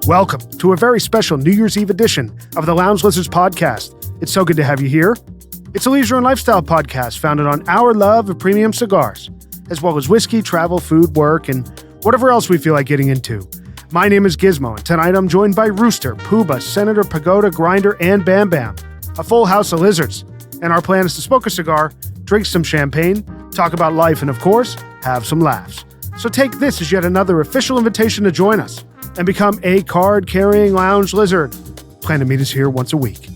Welcome to a very special New Year's Eve edition of the Lounge Lizards podcast. It's so good to have you here. It's a leisure and lifestyle podcast founded on our love of premium cigars, as well as whiskey, travel, food, work, and whatever else we feel like getting into. My name is Gizmo, and tonight I'm joined by Rooster, Puba, Senator, Pagoda, Grinder, and Bam Bam, a full house of lizards. And our plan is to smoke a cigar, drink some champagne, talk about life, and of course, have some laughs. So take this as yet another official invitation to join us and become a card-carrying lounge lizard. Plan to meet us here once a week.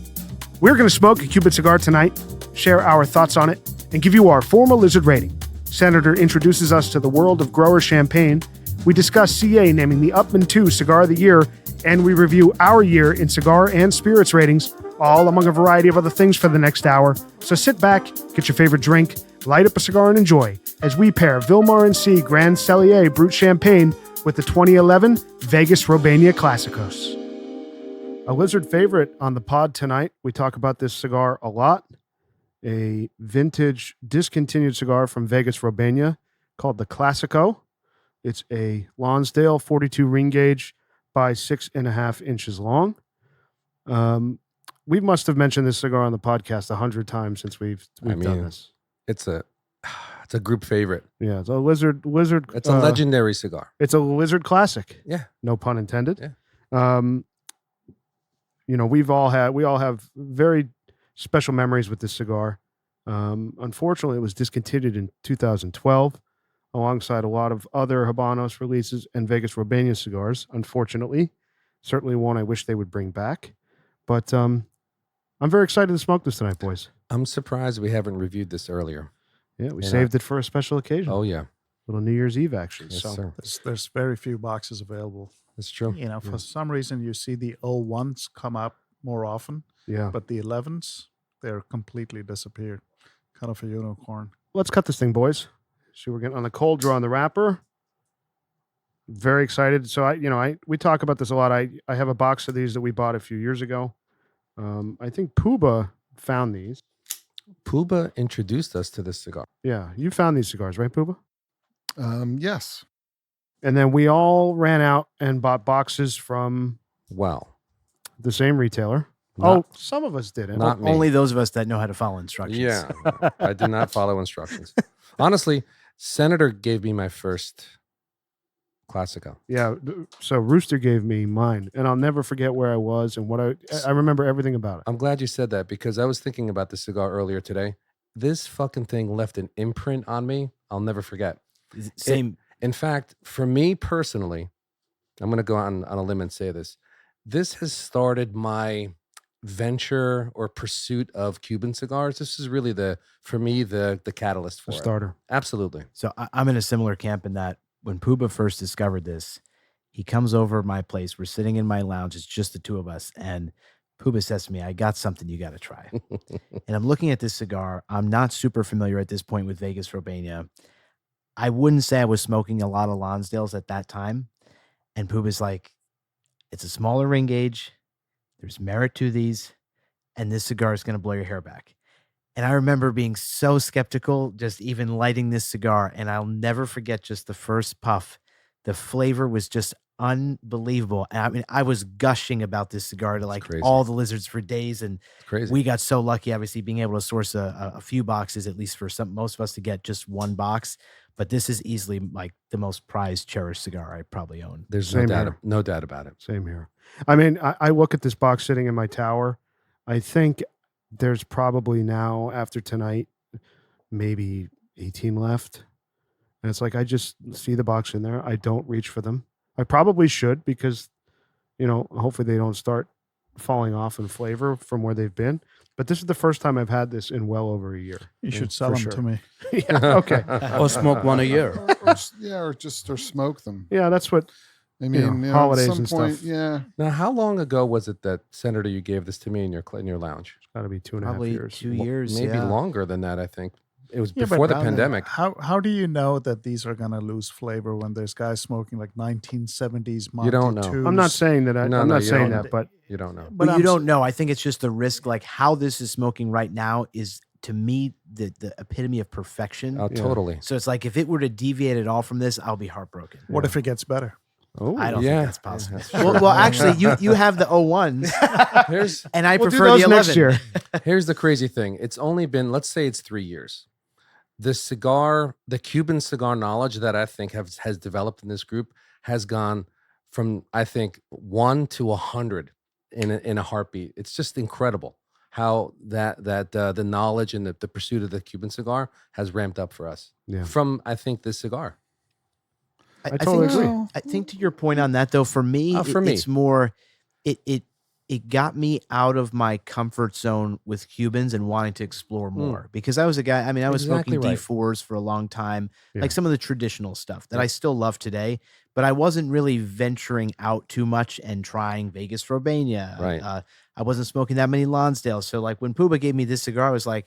We're going to smoke a Cuban cigar tonight, share our thoughts on it, and give you our formal lizard rating. Senator introduces us to the world of grower champagne. We discuss CA naming the Upmann No. Cigar of the Year, and we review our year in cigar and spirits ratings, all among a variety of other things for the next hour. So sit back, get your favorite drink, light up a cigar, and enjoy as we pair Vilmart Cie Grand Cellier Brut Champagne with the 2011 Vegas Robaina Clásicos. A lizard favorite on the pod tonight. We talk about this cigar a lot. A vintage discontinued cigar from Vegas Robaina called the Clásico. It's a Lonsdale 42 ring gauge by 6.5 inches long. We must have mentioned this cigar on the podcast 100 times since we've done this. It's a group favorite. Yeah, it's a lizard. It's a legendary cigar. It's a lizard classic. Yeah, no pun intended. Yeah. We all have very special memories with this cigar. Unfortunately, it was discontinued in 2012. Alongside a lot of other Habanos releases and Vegas Robaina cigars, unfortunately. Certainly one I wish they would bring back. But I'm very excited to smoke this tonight, boys. I'm surprised we haven't reviewed this earlier. Yeah, we saved it for a special occasion. Oh, yeah. Little New Year's Eve action. Yes, so sir. There's very few boxes available. That's true. For some reason, you see the 01s come up more often. Yeah. But the 11s, they're completely disappeared. Kind of a unicorn. Let's cut this thing, boys. So we're getting on the cold draw on the wrapper. Very excited. So we talk about this a lot. I have a box of these that we bought a few years ago. I think Puba found these. Puba introduced us to this cigar. Yeah, you found these cigars, right, Puba? Yes. And then we all ran out and bought boxes from the same retailer. Some of us didn't. Not me. Only those of us that know how to follow instructions. Yeah, I did not follow instructions. Honestly, Senator gave me my first Clásico. Yeah, so Rooster gave me mine, and I'll never forget where I was and what I remember everything about it. I'm glad you said that because I was thinking about this cigar earlier today. This fucking thing left an imprint on me I'll never forget. Same. In fact, for me personally, I'm going to go on a limb and say this. This has started my venture or pursuit of Cuban cigars. This is really for me the catalyst for The starter. Absolutely. So I'm in a similar camp in that when Puba first discovered this, he comes over at my place. We're sitting in my lounge. It's just the two of us. And Puba says to me, I got something you got to try. And I'm looking at this cigar. I'm not super familiar at this point with Vegas Robaina. I wouldn't say I was smoking a lot of Lonsdales at that time. And Puba's like, it's a smaller ring gauge. There's merit to these, and this cigar is going to blow your hair back. And I remember being so skeptical, just even lighting this cigar, and I'll never forget just the first puff. The flavor was just unbelievable. And I mean, I was gushing about this cigar to all the lizards for days, and we got so lucky, obviously, being able to source a few boxes, at least for most of us to get just one box. But this is easily like the most prized, cherished cigar I probably own. There's no doubt about it. Same here. I mean, I look at this box sitting in my tower. I think there's probably now, after tonight, maybe 18 left. And it's like, I just see the box in there. I don't reach for them. I probably should because, hopefully they don't start falling off in flavor from where they've been. But this is the first time I've had this in well over a year. You should sell them to me. Yeah, okay. Or smoke one a year. or smoke them. Yeah, that's what, I mean, holidays at some and point, stuff. Yeah. Now, how long ago was it that, Senator, you gave this to me in your lounge? It's got to be 2.5 Probably years. 2 years, Maybe yeah. longer than that, I think. It was Yeah, before the but, pandemic. How do you know that these are going to lose flavor when there's guys smoking like 1970s Monty You don't know. 2s? I'm not saying that. I'm not saying that, but You don't know. But you don't know. I think it's just the risk. Like how this is smoking right now is, to me, the epitome of perfection. Oh, totally. So it's like if it were to deviate at all from this, I'll be heartbroken. What if it gets better? Oh, I don't yeah. think that's possible. Yeah, Well, sure. well, actually, you have the 01s, Here's and I we'll do prefer those the 11. next year. here's the crazy thing. It's only been, let's say it's 3 years. The Cuban cigar knowledge that I think has developed in this group has gone from, I think, 1 to 100 in a heartbeat. It's just incredible how the knowledge and the pursuit of the Cuban cigar has ramped up for us. Yeah. From, I think, this cigar. I totally think, agree. I think to your point on that, though, for me, it's more it got me out of my comfort zone with Cubans and wanting to explore more because I was a guy. I mean, I was Exactly smoking right. D4s for a long time, Yeah. like some of the traditional stuff that I still love today. But I wasn't really venturing out too much and trying Vegas Robaina. Right. I wasn't smoking that many Lonsdale. So like when Puba gave me this cigar, I was like,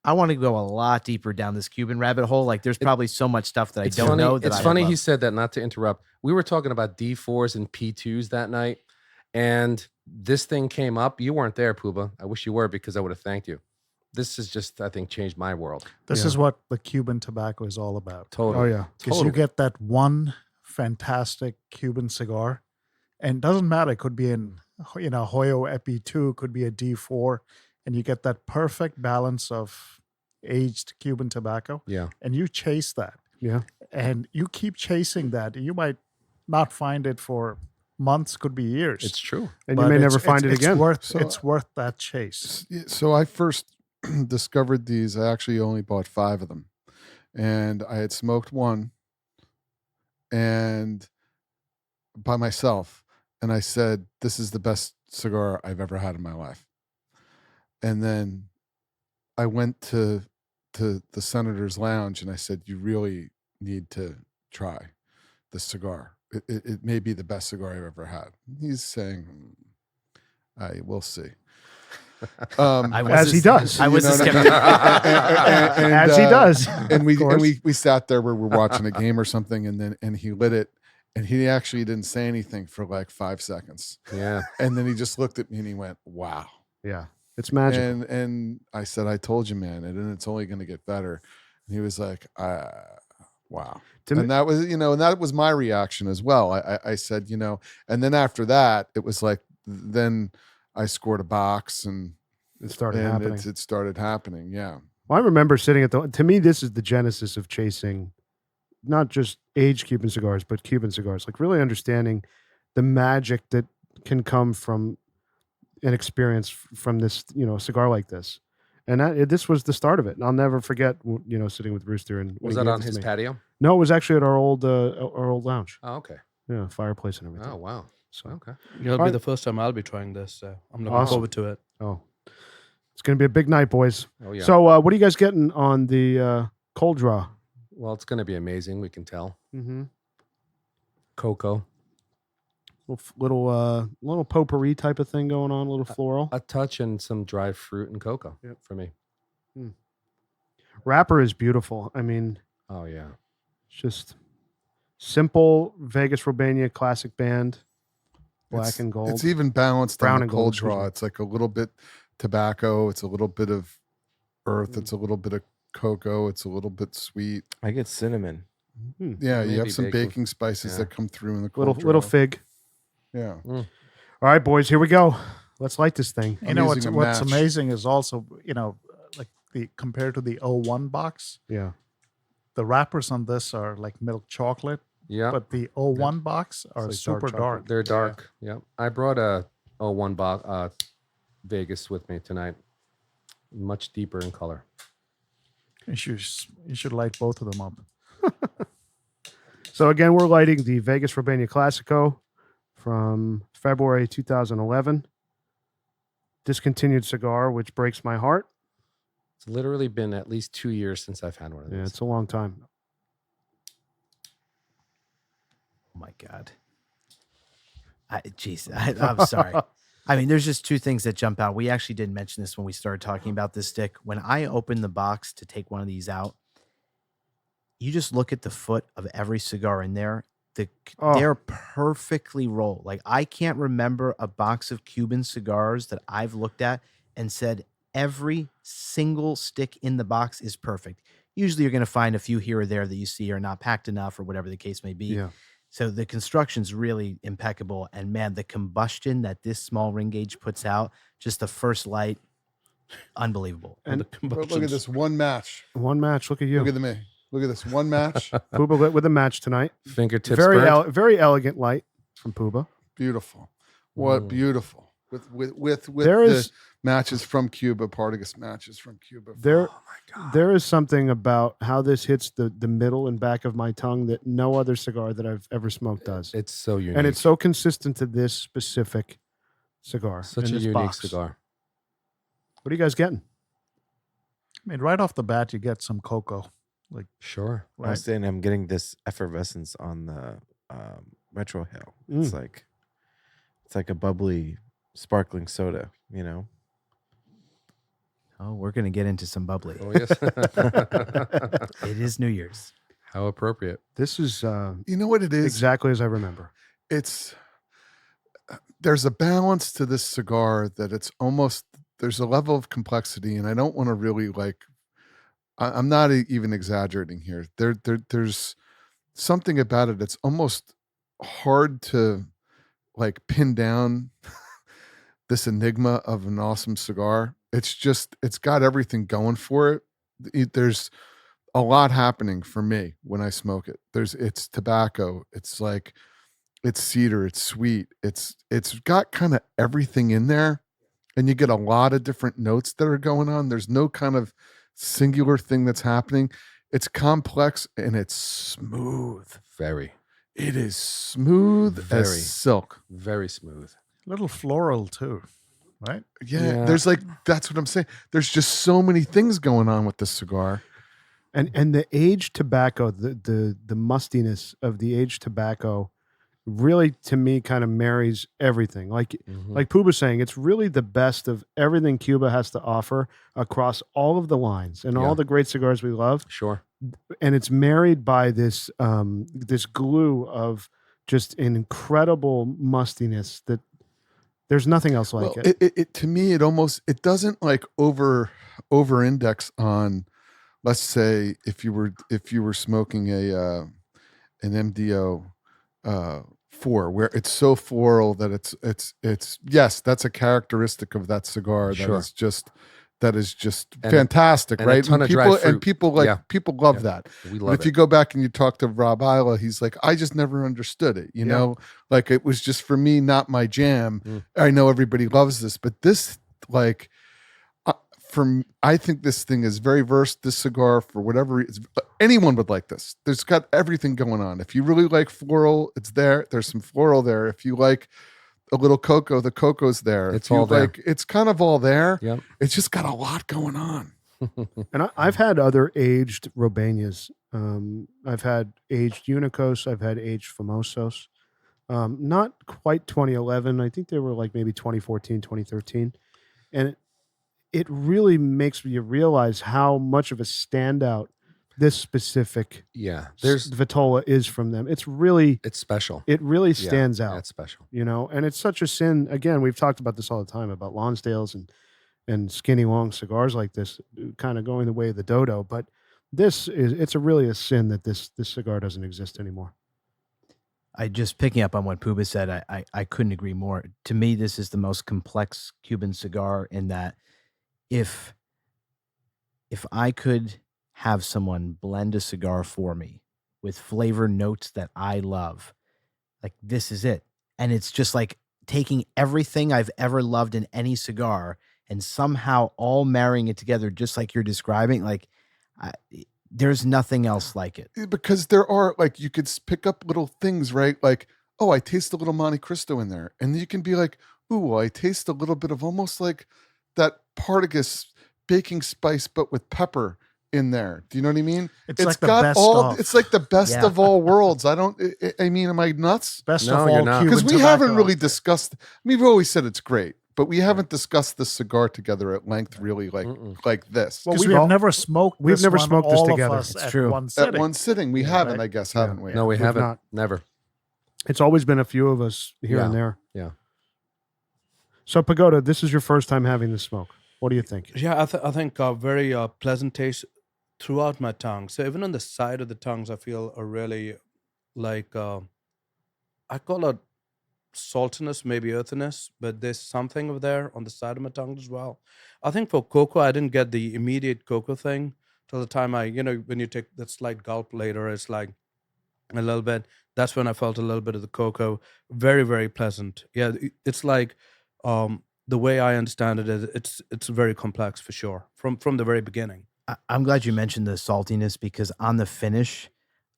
I want to go a lot deeper down this Cuban rabbit hole. Like there's probably so much stuff that I don't funny, know. That it's I funny love. he said that, not to interrupt. We were talking about D4s and P2s that night, and this thing came up. You weren't there, Puba. I wish you were, because I would have thanked you. This has just, I think, changed my world. This is what the Cuban tobacco is all about. Totally. Oh, yeah. Because you get that one fantastic Cuban cigar, and it doesn't matter. It could be in, Hoyo Epi 2, could be a D4, and you get that perfect balance of aged Cuban tobacco, Yeah. and you chase that. Yeah. And you keep chasing that. You might not find it for months, could be years. It's true. And but you may never it's- find it it's again. It's worth that chase. So I first discovered these. I actually only bought 5 of them, and I had smoked one, and by myself, and I said, "This is the best cigar I've ever had in my life." And then I went to the Senator's Lounge, and I said, "You really need to try this cigar. It may be the best cigar I've ever had." He's saying, "I will see." As he does. I was You know a what I skeptic. mean? As he does. And we Of course. we sat there, we were watching a game or something, and he lit it, and he actually didn't say anything for like 5 seconds, Yeah. and then he just looked at me and he went, "Wow." Yeah. It's magic. And I said, "I told you, man, and it's only going to get better." And he was like, "Wow." And that was, and that was my reaction as well. I said, and then after that, it was like, then I scored a box, and it started happening. It started happening. Yeah. Well, I remember sitting to me, this is the genesis of chasing not just aged Cuban cigars, but Cuban cigars, like really understanding the magic that can come from an experience from this, cigar like this. And this was the start of it. And I'll never forget, sitting with Rooster. And Was that on his patio? No, it was actually at our old lounge. Oh, okay. Yeah, fireplace and everything. Oh, wow. So Okay. It'll All be right. the first time I'll be trying this, so I'm looking Awesome. forward to it. Oh, it's going to be a big night, boys. Oh, yeah. So what are you guys getting on the cold draw? Well, it's going to be amazing. We can tell. Mm-hmm. Cocoa. Little potpourri type of thing going on, a little floral. A touch and some dried fruit and cocoa Yep. for me. Wrapper is beautiful. I mean, Oh, yeah. it's just simple Vegas Robaina classic band, black and gold. It's even balanced Brown on the and gold, cold excuse draw. me. It's like a little bit tobacco. It's a little bit of earth. It's a little bit of cocoa. It's a little bit sweet. I get cinnamon. Yeah, you Maybe have some baking. baking spices Yeah. that come through in the cold little draw. fig. Yeah. All right, boys, here we go. Let's light this thing. You know what's using a what's match. amazing is also, like compared to the 01 box, Yeah. the wrappers on this are like milk chocolate, Yeah. but the 01 box are like super dark dark. They're dark. Yeah. I brought a 01 Vegas with me tonight. Much deeper in color. You should light both of them up. So again, we're lighting the Vegas Robaina Clásico from February 2011. Discontinued cigar, which breaks my heart. It's literally been at least 2 years since I've had one of these. Yeah, it's a long time. Oh my God. I'm sorry. I mean, there's just two things that jump out. We actually didn't mention this when we started talking about this stick. When I opened the box to take one of these out, you just look at the foot of every cigar in there. They're perfectly rolled. Like, I can't remember a box of Cuban cigars that I've looked at and said every single stick in the box is perfect. Usually you're going to find a few here or there that you see are not packed enough or whatever the case may be. Yeah. So the construction's really impeccable. And man, the combustion that this small ring gauge puts out, just the first light, unbelievable. And the But look at combustions. this one match. one match. Look at you. Look at me. Look at this one match. Puba lit with a match tonight. Fingertips Very burnt. very elegant light from Puba. Beautiful. What Mm. beautiful. With There the is- matches from Cuba, Partagas matches from Cuba. There, Oh my God. there is something about how this hits the middle and back of my tongue that no other cigar that I've ever smoked does. It's so unique. And it's so consistent to this specific cigar. such in a this unique box. cigar. What are you guys getting? I mean, right off the bat, you get some cocoa. Sure. I Right? was saying I'm getting this effervescence on the retro hail. It's like a bubbly, sparkling soda. You know. Oh, we're going to get into some bubbly. Oh yes. It is New Year's. How appropriate. This is You know what it is? exactly as I remember. It's there's a balance to this cigar that it's almost there's a level of complexity, and I don't want to really like. I'm not even exaggerating here. There's something about it that's almost hard to like pin down this enigma of an awesome cigar. It's got everything going for it. There's a lot happening for me when I smoke it. It's tobacco. It's like it's cedar. It's sweet. It's got kind of everything in there, and you get a lot of different notes that are going on. There's no kind of singular thing that's happening. It's complex and it's smooth. Very, It is smooth Very. as silk. very smooth. Little floral too, right? Yeah, Yeah. there's like that's what I'm saying. There's just so many things going on with this cigar. And the aged tobacco, the mustiness of the aged tobacco really to me kind of marries everything. Like Mhm. like Puba's saying, it's really the best of everything Cuba has to offer across all of the lines and Yeah. all the great cigars we love. Sure. And it's married by this this glue of just an incredible mustiness that there's nothing else like Well, it. it to me it doesn't like over index on, let's say if you were smoking an MDO 4 where it's so floral that it's yes, that's a characteristic of that cigar Sure. that is just And- fantastic, and a right? ton of people dried fruit. people like Yeah. people love Yeah. that. We And love if it. you go back and you talk to Rob Isla, he's like, I just never understood it. You Yeah. know, like it was just for me, not my jam. Mm. I know everybody loves this, but this, like, I think this thing is very versed. This cigar, for whatever reason, anyone would like this. There's got everything going on. If you really like floral, it's there. There's some floral there. If you like a little cocoa, the cocoa's there. It's If you all there. like, it's kind of all there. Yep. It's just got a lot going on. And I've had other aged Robainas. I've had aged Unicos. I've had aged Famosos. Not quite 2011. I think they were like maybe 2014, 2013. And it really makes you realize how much of a standout this specific Yeah. There's Vitola is from them. It's really, it's special. it really Yeah, stands out. That's special. You know, and it's such a sin. Again, we've talked about this all the time about Lonsdales and skinny long cigars like this kind of going the way of the dodo, but it's really a sin that this cigar doesn't exist anymore. I just picking up on what Puba said, I couldn't agree more. To me, this is the most complex Cuban cigar in that if I could have someone blend a cigar for me with flavor notes that I love, like this is it. And it's just like taking everything I've ever loved in any cigar and somehow all marrying it together, just like you're describing. Like there's nothing else like it. Because there are, like, you could pick up little things, right? Like, oh, I taste a little Monte Cristo in there. And you can be like, ooh, I taste a little bit of almost like that Partagas baking spice, but with pepper in there. Do you know what I mean? It's like the best of. It's like the best Yeah. of all worlds. I mean, am I nuts? Best No, of you're all not. Cuban Because we tobacco haven't out really there. discussed, I mean, we've always said it's great, but we haven't discussed this cigar together at length, really, Mm-mm. like this. Well, Because we've we have all- never smoked. we've this never one, smoked this all of together. us It's at true. one At sitting. one sitting, we Yeah, haven't, right. I guess, Yeah. haven't we? No, we We've haven't. not. Never. It's always been a few of us here and Yeah. there. Yeah. So Pagoda, this is your first time having the smoke. What do you think? Yeah, I think very pleasant taste throughout my tongue. So even on the side of the tongues, I feel a really like I call it saltiness, maybe earthiness, but there's something over there on the side of my tongue as well. I think for cocoa, I didn't get the immediate cocoa thing till the time when you take that slight gulp later, it's like a little bit. That's when I felt a little bit of the cocoa. Very, very pleasant. Yeah, it's like the way I understand it is it's very complex for sure from the very beginning. I'm glad you mentioned the saltiness because on the finish,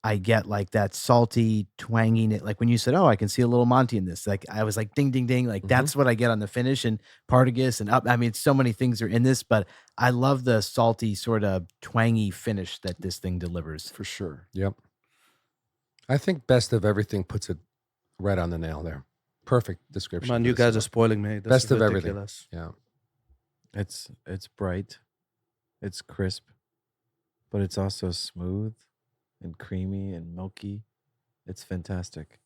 I get like that salty twanginess. Like when you said, "Oh, I can see a little Monty in this," like I was like, "Ding, ding, ding!" Like that's what I get on the finish. And Partagas and up. I mean, so many things are in this, but I love the salty sort of twangy finish that this thing delivers. For sure. Yep. I think Best of Everything puts it right on the nail there. Perfect description. Man, for you this guys are cigar. spoiling me. This Best is of everything. ridiculous. Yeah. It's bright, it's crisp, but it's also smooth and creamy and milky. It's fantastic.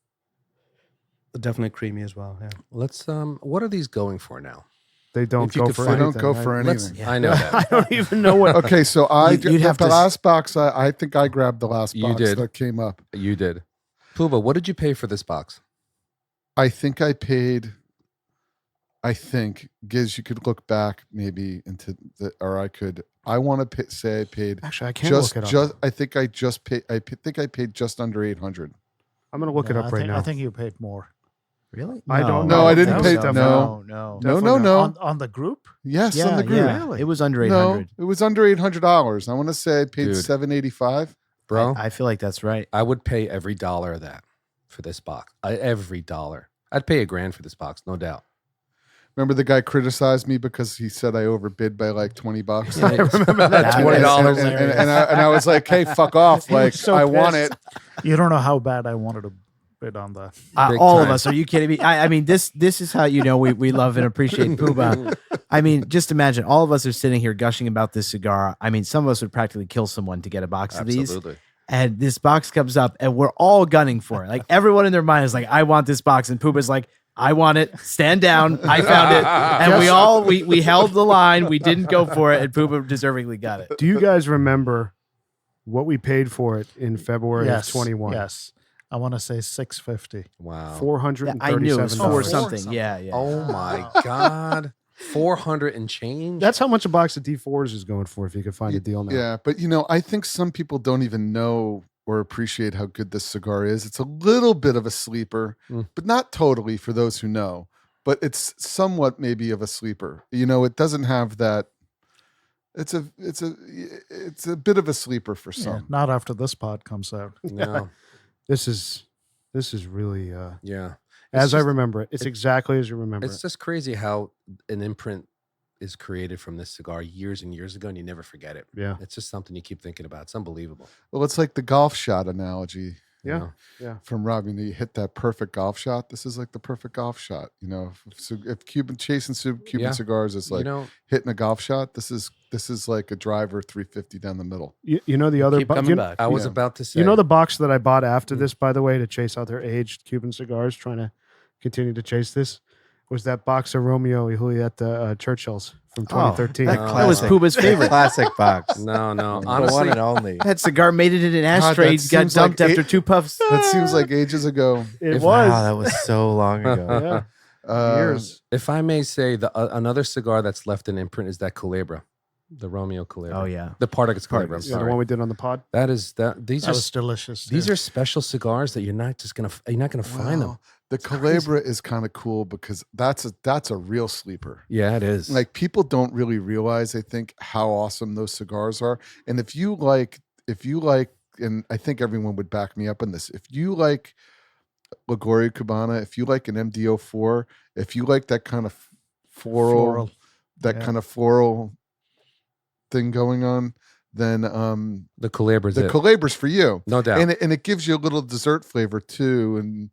Definitely creamy as well. Yeah. Let's what are these going for now? They don't If you go could for find- They anything. don't go for right? anything. Yeah. I know that. I don't even know what. Okay, so You'd have the to last box, I think I grabbed the last You box did. that came up. You did. Puba, what did you pay for this box? I think I paid. I think Giz, you could look back maybe into the, or I could. I want to say I paid Actually, I can't just look it up. just. I think I just paid. Think I paid just under 800. I'm going to look it No, up I right think, now. I think you paid more. Really? I don't No, know. I didn't That pay. was No, definitely- no. Definitely not. On the group? yes, Yeah, on the group. yeah. Really? It was under No, 800. it was under $800. I want to say I paid Dude. $785. Bro, I feel like that's right. I would pay every dollar of that for this box. Every dollar. I'd pay $1,000 for this box, no doubt. Remember the guy criticized me because he said I overbid by like $20. I remember that. $20. And I was like, hey, fuck off. He was Like, so I want pissed. it. You don't know how bad I wanted to bid on that. Big All of time. us. Are you kidding me? I mean, this is how you know we love and appreciate Puba. I mean, just imagine all of us are sitting here gushing about this cigar. I mean, some of us would practically kill someone to get a box of these. Absolutely. And this box comes up and we're all gunning for it. Like everyone in their mind is like, I want this box. And Puba's like, I want it. Stand down. I found it. And we held the line. We didn't go for it. And Puba deservingly got it. Do you guys remember what we paid for it in February Yes, of 21? Yes. I want to say 650. Wow. $437. I knew it was $4 for $4 something. something. Yeah, yeah. Oh my God. 400 and change? That's how much a box of D4s is going for if you could find a deal now. Yeah, but I think some people don't even know or appreciate how good this cigar is. It's a little bit of a sleeper, but not totally for those who know. But it's somewhat maybe of a sleeper. It doesn't have that. It's a bit of a sleeper for Yeah, some. not after this pod comes out. No. This is really Yeah. as I just- remember it. It's exactly as you remember It's it. just crazy how an imprint is created from this cigar years and years ago and you never forget it. Yeah. It's just something you keep thinking about. It's unbelievable. Well, it's like the golf shot analogy. you Yeah. know? Yeah. From Rob, you hit that perfect golf shot. This is like the perfect golf shot. If Cuban Yeah. cigars is like you know, hitting a golf shot, this is like a driver 350 down the middle. You know the other Keep coming back. I was Yeah. about to say, You know the box that I bought after Mm. this, by the way, to chase other aged Cuban cigars, trying to continue to chase this, was that box of Romeo y Julieta Churchills from 2013. that Oh, was wow. Puba's favorite. Classic box. no, The one honestly, and only. That cigar made it in an ashtray, that got seems like dumped after 2 puffs. That seems like ages ago. It Wow, was. that was so long ago. Yeah. Years. if I may say, another cigar that's left an imprint is that Culebra, the Romeo Culebra. Oh, yeah. The Partagas Culebra. I'm Partagas. Yeah, the sorry. one we did on the pod. That is that. These That are was delicious. these yeah. are special cigars that you're not gonna find them. Wow. The Culebra is kind of cool because that's a real sleeper. Yeah, it is. Like people don't really realize, I think, how awesome those cigars are. And if you like, and I think everyone would back me up on this, if you like La Gloria Cubana, if you like an MD04, if you like that kind of floral, that yeah. kind of floral thing going on, then the Culebra's the it. Culebra's for you. No doubt. And it gives you a little dessert flavor too. And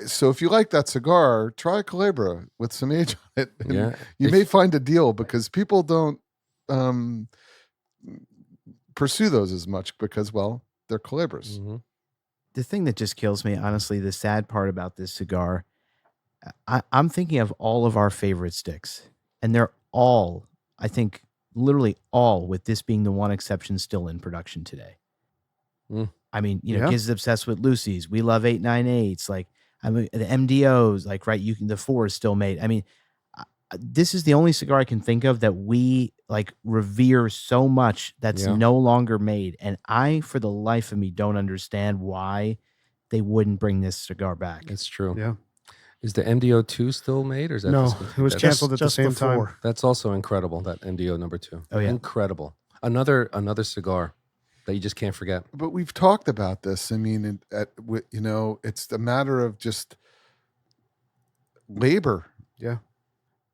so if you like that cigar, try a Culebra with some age on it. And Yeah. you may find a deal because people don't pursue those as much because, well, they're Culebras. Mhm. The thing that just kills me, honestly, the sad part about this cigar, I'm thinking of all of our favorite sticks, and they're all, I think, literally all, with this being the one exception, still in production today. Mm. I mean, Yeah. Giz is obsessed with Lucy's. We love 898s. Like, I mean, the MDOs, like, right, the 4 is still made. I mean, this is the only cigar I can think of that we like revere so much that's no longer made. And I, for the life of me, don't understand why they wouldn't bring this cigar back. It's true. Yeah. Is the MDO 2 still made, or is that No, discontinued? it was That's- canceled at the Just same the time. 4. That's also incredible. That MDO number 2. Oh, yeah. Incredible. Another cigar that you just can't forget. But we've talked about this. I mean, it's a matter of just labor. Yeah.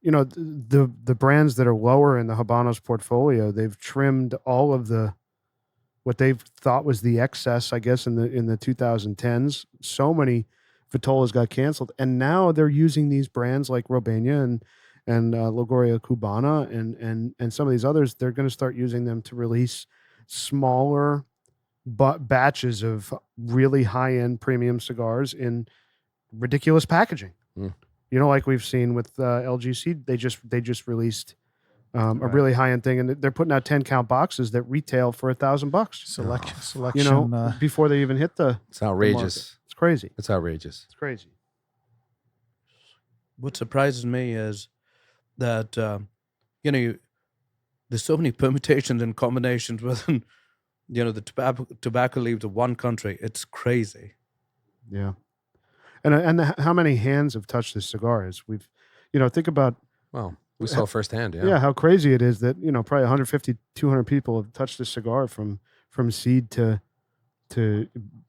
You know, the brands that are lower in the Habanos portfolio, they've trimmed all of what they've thought was the excess, I guess, in the 2010s. So many Vitolas got canceled, and now they're using these brands like Robaina and Logoria Cubana and some of these others. They're going to start using them to release smaller batches of really high-end premium cigars in ridiculous packaging. Mm. You know, like we've seen with LGC, they just released a really high-end thing, and they're putting out 10-count boxes that retail for $1,000. Selection. You know, before they even hit the. It's outrageous. It's crazy. It's outrageous. It's crazy. What surprises me is that there's so many permutations and combinations within the tobacco leaves of one country. It's crazy. Yeah, and how many hands have touched this cigar? As we've, think about. Well, we saw firsthand. Yeah, how crazy it is that probably 150, 200 people have touched this cigar from seed to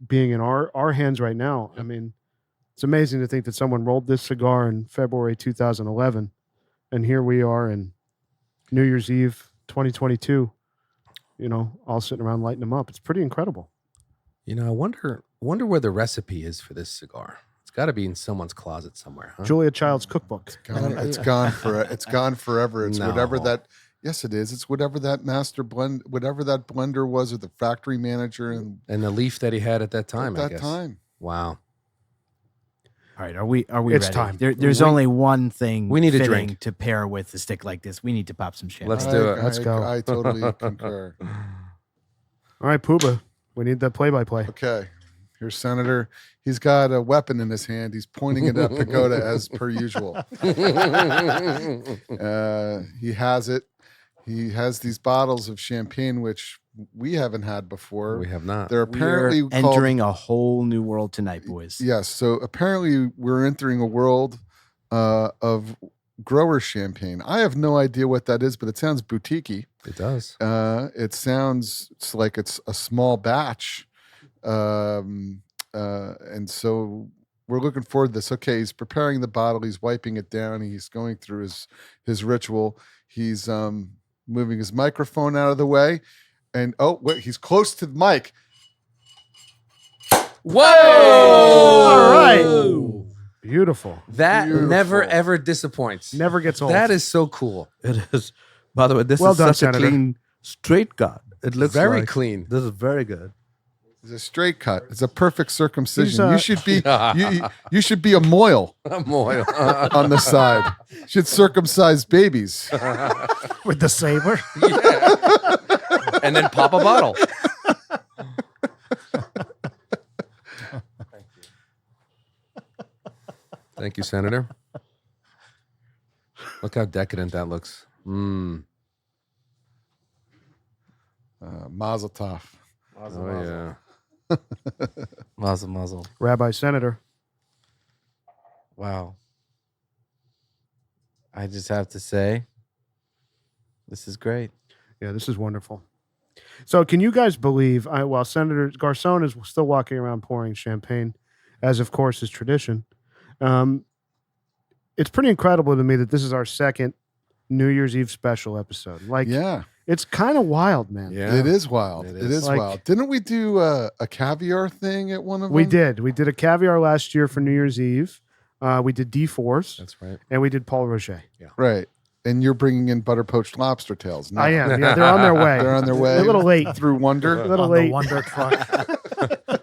being in our hands right now. I mean, it's amazing to think that someone rolled this cigar in February 2011, and here we are in New Year's Eve 2022. All sitting around lighting them up. It's pretty incredible. I wonder where the recipe is for this cigar. It's got to be in someone's closet somewhere, huh? Julia Child's cookbook. It's gone forever. It's whatever No. that. Yes, it is. It's whatever that master blend, whatever that blender was, or the factory manager, and And the leaf that he had at that time, at I that guess. time. Wow. All right, are we It's ready? time. There's only one thing we need a fitting drink. to pair with a stick like this. We need to pop some champagne. Let's do it. Let's go. I totally concur. All right, Puba, we need that play-by-play. Okay, here's Senator. He's got a weapon in his hand. He's pointing it at Pagoda as per usual. He has it. He has these bottles of champagne, which we haven't had before. We have not. They're apparently We're entering a whole new world tonight, boys. Yes. So apparently we're entering a world of grower champagne. I have no idea what that is, but it sounds boutiquey. It does. It sounds like it's a small batch. And so we're looking forward to this. Okay, he's preparing the bottle. He's wiping it down. He's going through his ritual. He's moving his microphone out of the way. And wait, he's close to the mic. Whoa! All right. Beautiful. That never Beautiful. ever disappoints. Never gets old. That is so cool. It is. By the way, this Well is done, such a Senator. clean, straight cut. It looks Very like- clean. This is very good. It's a straight cut. It's a perfect circumcision. He's, You should be you should be a moil Moyle. on the side. Should circumcise babies. with the saber. And then pop a bottle. Thank you, Senator. Look how decadent that looks. Mazel tov. Oh, yeah. Muzzle. Rabbi Senator. Wow. I just have to say, this is great. Yeah, this is wonderful. So can you guys believe, while Senator Garcon is still walking around pouring champagne, as of course is tradition, it's pretty incredible to me that this is our second New Year's Eve special episode. Like, Yeah, it's kind of wild, man. Yeah. it is wild. It It is. is Like- wild. Didn't we do a caviar thing at one of them? We did. We did a caviar last year for New Year's Eve. We did D4s, That's right. and we did Paul Rocher. Right. And you're bringing in butter poached lobster tails. now. I am. Yeah, they're on their way. They're on their way. A little late. Through Wonder. A little on late. the Wonder truck.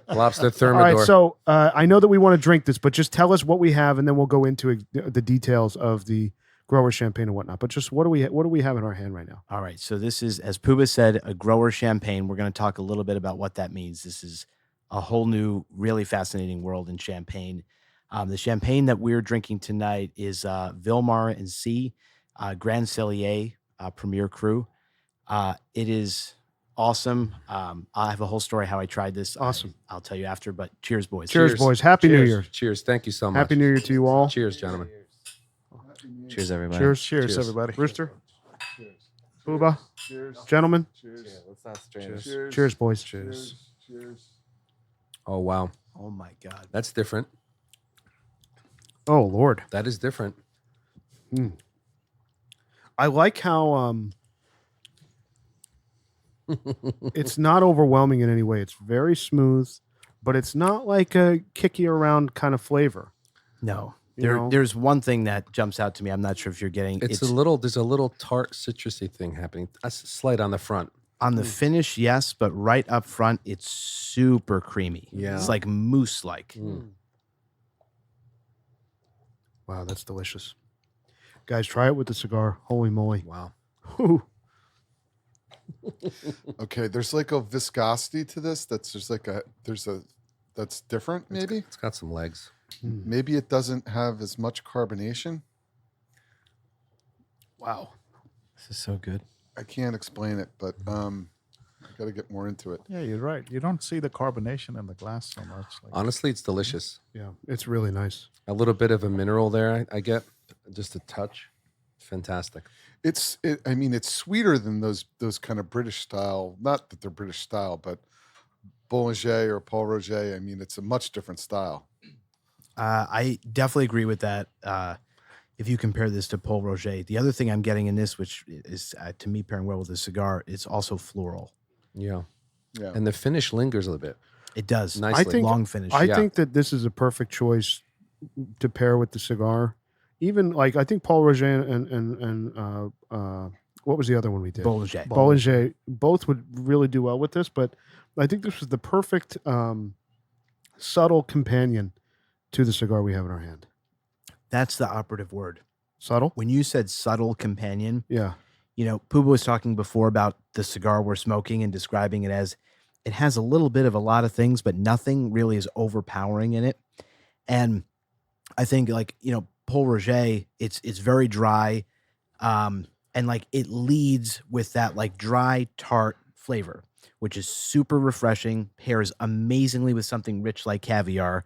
Lobster All thermidor. right, so I know that we want to drink this, but just tell us what we have, and then we'll go into the details of the grower champagne and whatnot. But just what do we have in our hand right now? All right, so this is, as Puba said, a grower champagne. We're going to talk a little bit about what that means. This is a whole new, really fascinating world in champagne. The champagne that we're drinking tonight is Vilmart Cie Grand Cellier Premier Cru. It is awesome. I have a whole story how I tried this. Awesome. I'll tell you after, but cheers, boys. Cheers, boys. Happy New Cheers. Year. Cheers. Thank you so much. Happy New Year to you all. Cheers, gentlemen. Cheers, everybody. Cheers. Cheers, everybody. Rooster. Booba. Gentlemen. Cheers. Let's not strain. Cheers, boys. Cheers. Oh, wow. Oh my God. That's different. Oh, Lord. That is different. I like how it's not overwhelming in any way. It's very smooth, but it's not like a kicky around kind of flavor. No. You know? There's one thing that jumps out to me. I'm not sure if you're getting There's a little tart citrusy thing happening. A slight on the front. on the finish, yes, but right up front, it's super creamy. Yeah. It's like mousse like. Wow, that's delicious. Guys, try it with the cigar. Holy moly. Wow. Whew. Okay, there's like a viscosity to this that's just like that's different maybe. It's got some legs. Maybe it doesn't have as much carbonation. Wow. This is so good. I can't explain it, but I got to get more into it. Yeah, you're right. You don't see the carbonation in the glass so much. Like, Honestly, it's delicious. Yeah, it's really nice. A little bit of a mineral there, I get. Just a touch. Fantastic. I mean, it's sweeter than those kind of British style. Not that they're British style, but Bollinger or Paul Roger. I mean, it's a much different style. I definitely agree with that. If you compare this to Paul Roger, the other thing I'm getting in this, which is to me pairing well with the cigar, it's also floral. Yeah. Yeah. And the finish lingers a little bit. It does. Nicely. I think long finish. I Yeah. think that this is a perfect choice to pair with the cigar. Even like I think Paul Roger and what was the other one we did? Bollinger. Bollinger both would really do well with this, but I think this was the perfect subtle companion to the cigar we have in our hand. That's the operative word. Subtle? When you said subtle companion, Yeah. you know, Puba was talking before about the cigar we're smoking and describing it as it has a little bit of a lot of things, but nothing really is overpowering in it. And I think like, you know, Paul Roger, it's very dry. And like it leads with that like dry tart flavor, which is super refreshing, pairs amazingly with something rich like caviar.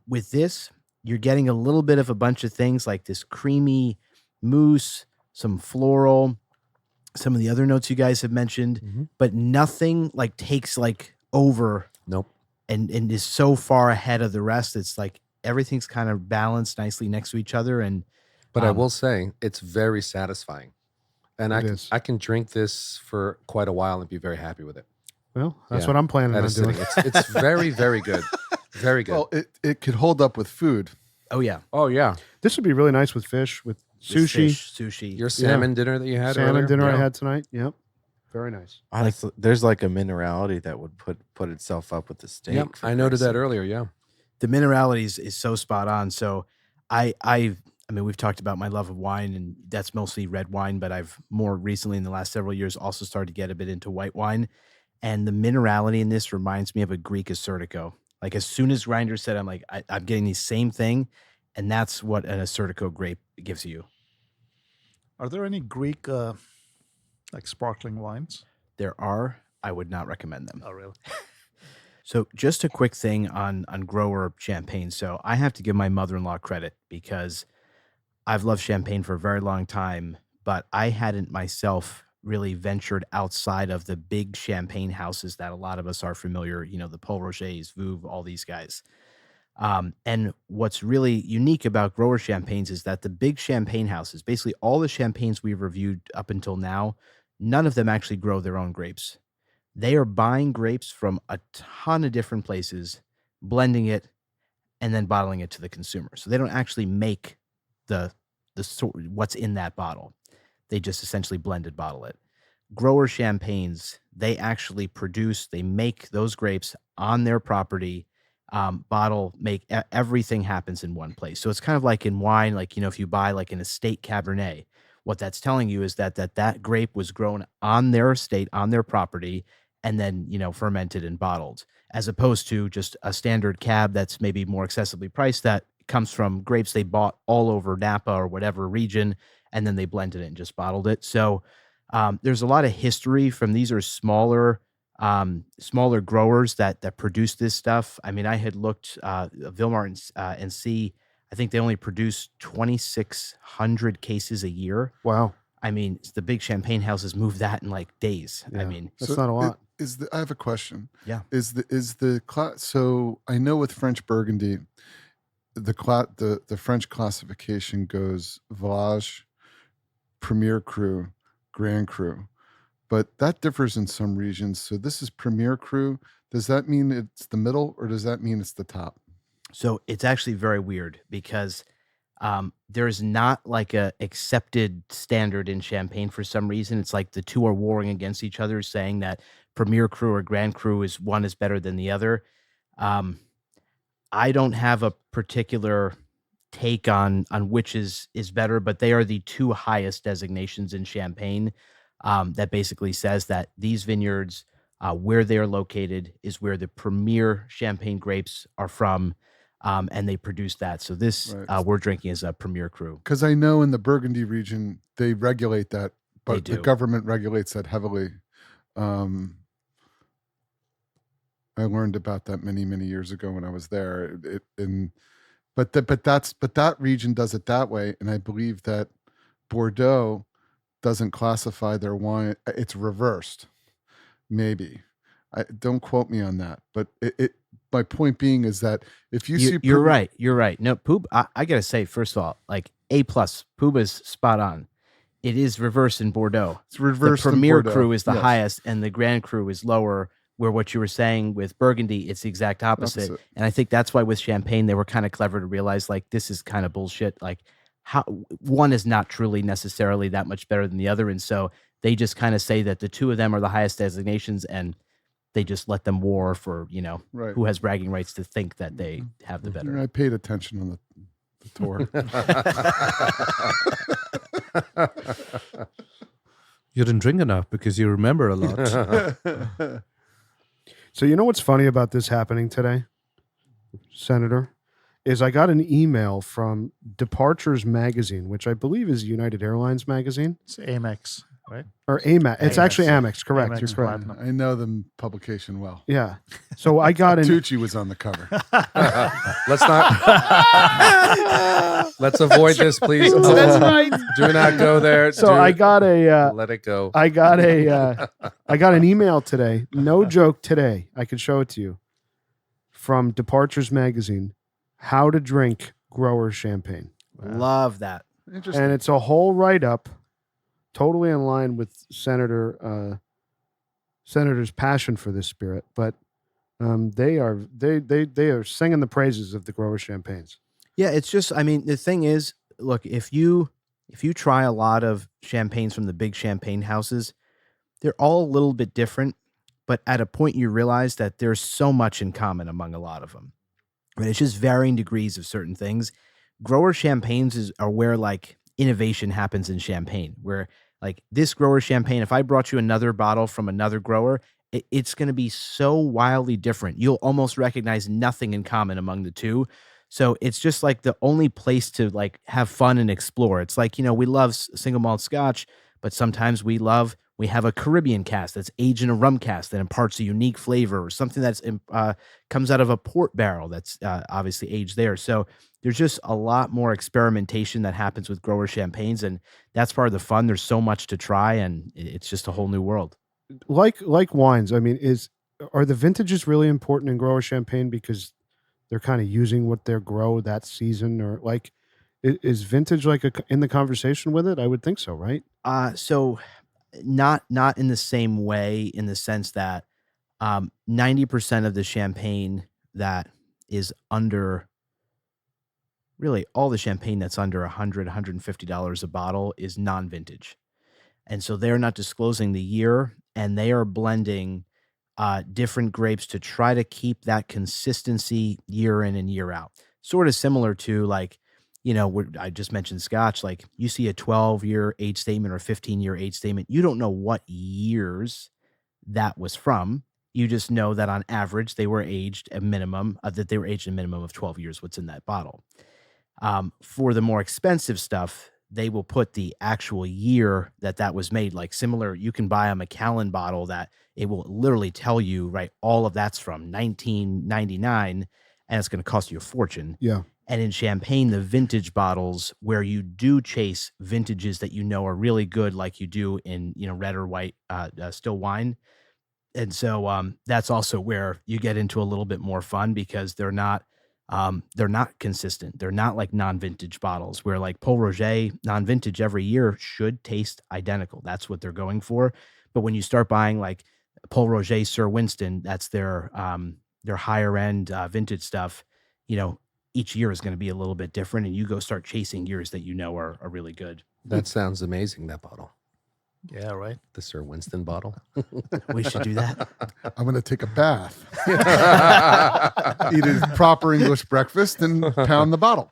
With this, you're getting a little bit of a bunch of things like this creamy mousse, some floral, some of the other notes you guys have mentioned, but nothing like takes like over Nope. and is so far ahead of the rest. It's like everything's kind of balanced nicely next to each other. And But I will say it's very satisfying. And It is. I can drink this for quite a while and be very happy with it. Well, that's Yeah. what I'm planning At on a sitting. doing. It's very, very good. Very good. Well, it could hold up with food. oh yeah, oh, yeah. This would be really nice with fish, with This sushi, fish, sushi. Your salmon dinner that you had salmon earlier? dinner I Yeah. had tonight. Yep. Very nice. Honestly, there's like a minerality that would put itself up with the steak. Yep. for I noted Christ's that sake. earlier. Yeah. The minerality is so spot on. So I mean, we've talked about my love of wine, and that's mostly red wine, but I've more recently in the last several years also started to get a bit into white wine. And the minerality in this reminds me of a Greek Assyrtiko. Like as soon as Grinder said, I'm like, I'm getting the same thing. And that's what an Assyrtiko grape gives you. are there any Greek like sparkling wines? There are, I would not recommend them. Oh, really? So just a quick thing on grower champagne. So I have to give my mother-in-law credit because I've loved champagne for a very long time, but I hadn't myself really ventured outside of the big champagne houses that a lot of us are familiar, you know, the Paul Rogers, Veuve, all these guys. And what's really unique about grower champagnes is that the big champagne houses, basically all the champagnes we've reviewed up until now, none of them actually grow their own grapes. They are buying grapes from a ton of different places, blending it, and then bottling it to the consumer. So they don't actually make what's in that bottle. They just essentially blend it, bottle it. Grower champagnes, they actually produce, they make those grapes on their property, bottle, make everything happens in one place. So it's kind of like in wine, like, you know, if you buy like an estate Cabernet, what that's telling you is that grape was grown on their estate, on their property, and then, fermented and bottled, as opposed to just a standard cab that's maybe more accessibly priced that comes from grapes they bought all over Napa or whatever region, and then they blended it and just bottled it. So there's a lot of history from these are smaller growers that produce this stuff. I mean, I had looked Vilmart and Cie. I think they only produce 2,600 cases a year. Wow. I mean, the big champagne houses move that in like days. Yeah. I mean, that's not a lot. I have a question. Yeah. So I know with French Burgundy, the French classification goes Village, Premier Cru, Grand Cru, but that differs in some regions. So this is Premier Cru. Does that mean it's the middle, or does that mean it's the top? So it's actually very weird because there's not like a accepted standard in champagne for some reason. It's like the two are warring against each other, saying that Premier Cru or Grand Cru is better than the other. I don't have a particular take on which is better, but they are the two highest designations in champagne. That basically says that these vineyards, where they are located, is where the premier champagne grapes are from, and they produce that. So this we're drinking is a Premier Cru. Because I know in the Burgundy region they regulate that, but the government regulates that heavily. I learned about that many years ago when I was there. But that region does it that way, and I believe that Bordeaux doesn't classify their wine. It's reversed, maybe. Don't quote me on that, but my point being is that if you're right. No, Poob, I gotta say, first of all, like A+, Poob is spot on. It is reversed in Bordeaux. It's reversed. The Premier in Bordeaux. Cru is the highest, and the Grand Cru is lower. Where what you were saying with Burgundy, it's the exact opposite. And I think that's why with Champagne, they were kind of clever to realize, like, this is kind of bullshit. Like, how one is not truly necessarily that much better than the other. And so they just kind of say that the two of them are the highest designations, and they just let them war for, who has bragging rights to think that they have the better. I paid attention on the tour. You didn't drink enough because you remember a lot. So you know what's funny about this happening today, Senator, is I got an email from Departures Magazine, which I believe is United Airlines magazine. It's Amex, right? Or Amex. It's actually Amex, correct. Amex You're correct. Platinum. I know the publication well. Yeah. So I got an... Tucci was on the cover. Let's avoid this, please. That's right. Do not go there. So I got a... let it go. I got an email today. No joke today. I can show it to you. From Departures Magazine. How to drink grower champagne. Love that. Interesting. And it's a whole write-up, totally in line with Senator's passion for this spirit. But they are singing the praises of the grower champagnes. Yeah, it's just, I mean, the thing is, look, if you try a lot of champagnes from the big champagne houses, they're all a little bit different, but at a point you realize that there's so much in common among a lot of them. I mean, it's just varying degrees of certain things. Grower champagnes are where like innovation happens in champagne, where like this grower champagne, if I brought you another bottle from another grower, it's going to be so wildly different. You'll almost recognize nothing in common among the two. So it's just like the only place to like have fun and explore. It's like, we love single malt Scotch, but sometimes we have a Caribbean cask that's aged in a rum cask that imparts a unique flavor, or something that's comes out of a port barrel that's obviously aged there. So there's just a lot more experimentation that happens with grower champagnes, and that's part of the fun. There's so much to try, and it's just a whole new world. Like wines, I mean, are the vintages really important in grower champagne because they're kind of using what they grow that season, or like is vintage like in the conversation with it? I would think so, right? So not in the same way, in the sense that 90% of the champagne that is under, really all the champagne that's under $100, $150 a bottle is non-vintage. And so they're not disclosing the year, and they are blending different grapes to try to keep that consistency year in and year out. Sort of similar to like, I just mentioned Scotch, like you see a 12-year age statement or a 15-year age statement. You don't know what years that was from. You just know that on average they were aged a minimum of 12 years. What's in that bottle? For the more expensive stuff, they will put the actual year that was made. Like similar, you can buy a Macallan bottle that it will literally tell you, right, all of that's from 1999, and it's going to cost you a fortune. Yeah. And in champagne, the vintage bottles where you do chase vintages that you know are really good, like you do in red or white still wine. And so that's also where you get into a little bit more fun, because they're not consistent. They're not like non-vintage bottles where like Pol Roger non-vintage every year should taste identical. That's what they're going for. But when you start buying like Pol Roger Sir Winston, that's their higher end vintage stuff, each year is going to be a little bit different, and you go start chasing years that are really good. That sounds amazing, that bottle. Yeah, right. The Sir Winston bottle. We should do that. I'm going to take a bath, eat a proper English breakfast, and pound the bottle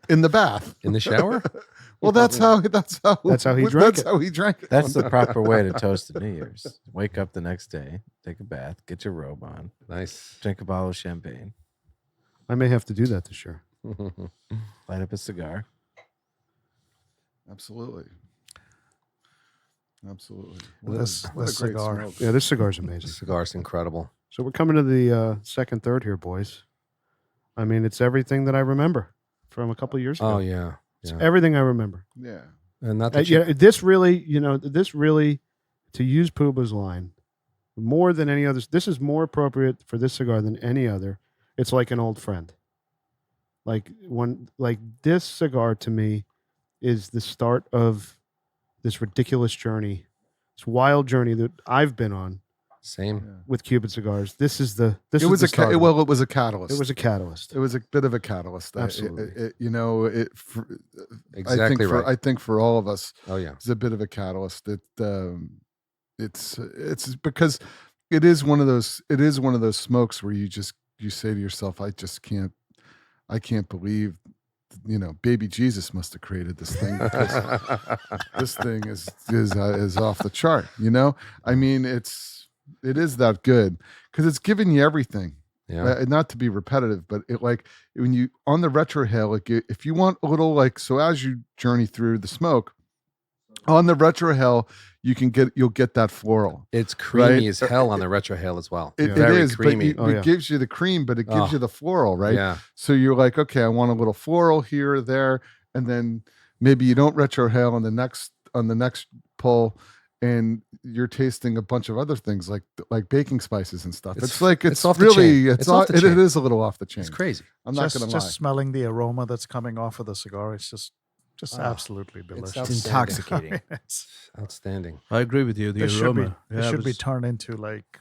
in the bath. In the shower? Well, that's how he drank That's it. That's the proper way to toast the New Year's. Wake up the next day, take a bath, get your robe on, Nice. drink a bottle of champagne, I may have to do that this year. light up a cigar. Absolutely. Absolutely. This What a great cigar. smoke. Yeah, this cigar's The amazing. cigar's incredible. So we're coming to the second third here, boys. I mean, it's everything that I remember from a couple of years ago. Oh, yeah. It's Yeah. everything I remember. Yeah. And not that This really, to use Puba's line, more than any other, this is more appropriate for this cigar than any other. It's like an old friend. Like this cigar to me is the start of this ridiculous journey, this wild journey that I've been on Same. with Cuban cigars. This is the It was a catalyst. It was a catalyst. It was a bit of a catalyst. Absolutely. Exactly right. I think for all of us, Oh, yeah. it's a bit of a catalyst. It's because it is one of those smokes where you say to yourself, I can't believe, baby Jesus must have created this thing, because this thing is off the chart. I mean, it is that good because it's giving you everything. Yeah. Not to be repetitive, but when you on the retrohale, if you want a little so as you journey through the smoke on the retrohale, you'll get that floral. It's creamy Right? as hell on the retrohale as well. It Very is, creamy. but it gives you the cream, but it gives you the floral, right? Yeah. So you're like, okay, I want a little floral here or there, and then maybe you don't retrohale on the next pull, and you're tasting a bunch of other things like baking spices and stuff. It's off the chain. It's off the it chain. is a little off the chain. It's crazy. I'm not Just going to lie. smelling the aroma that's coming off of the cigar, it's just absolutely delicious. It's intoxicating. It's- Outstanding. I agree with you. The It should be, aroma. it should be turned into like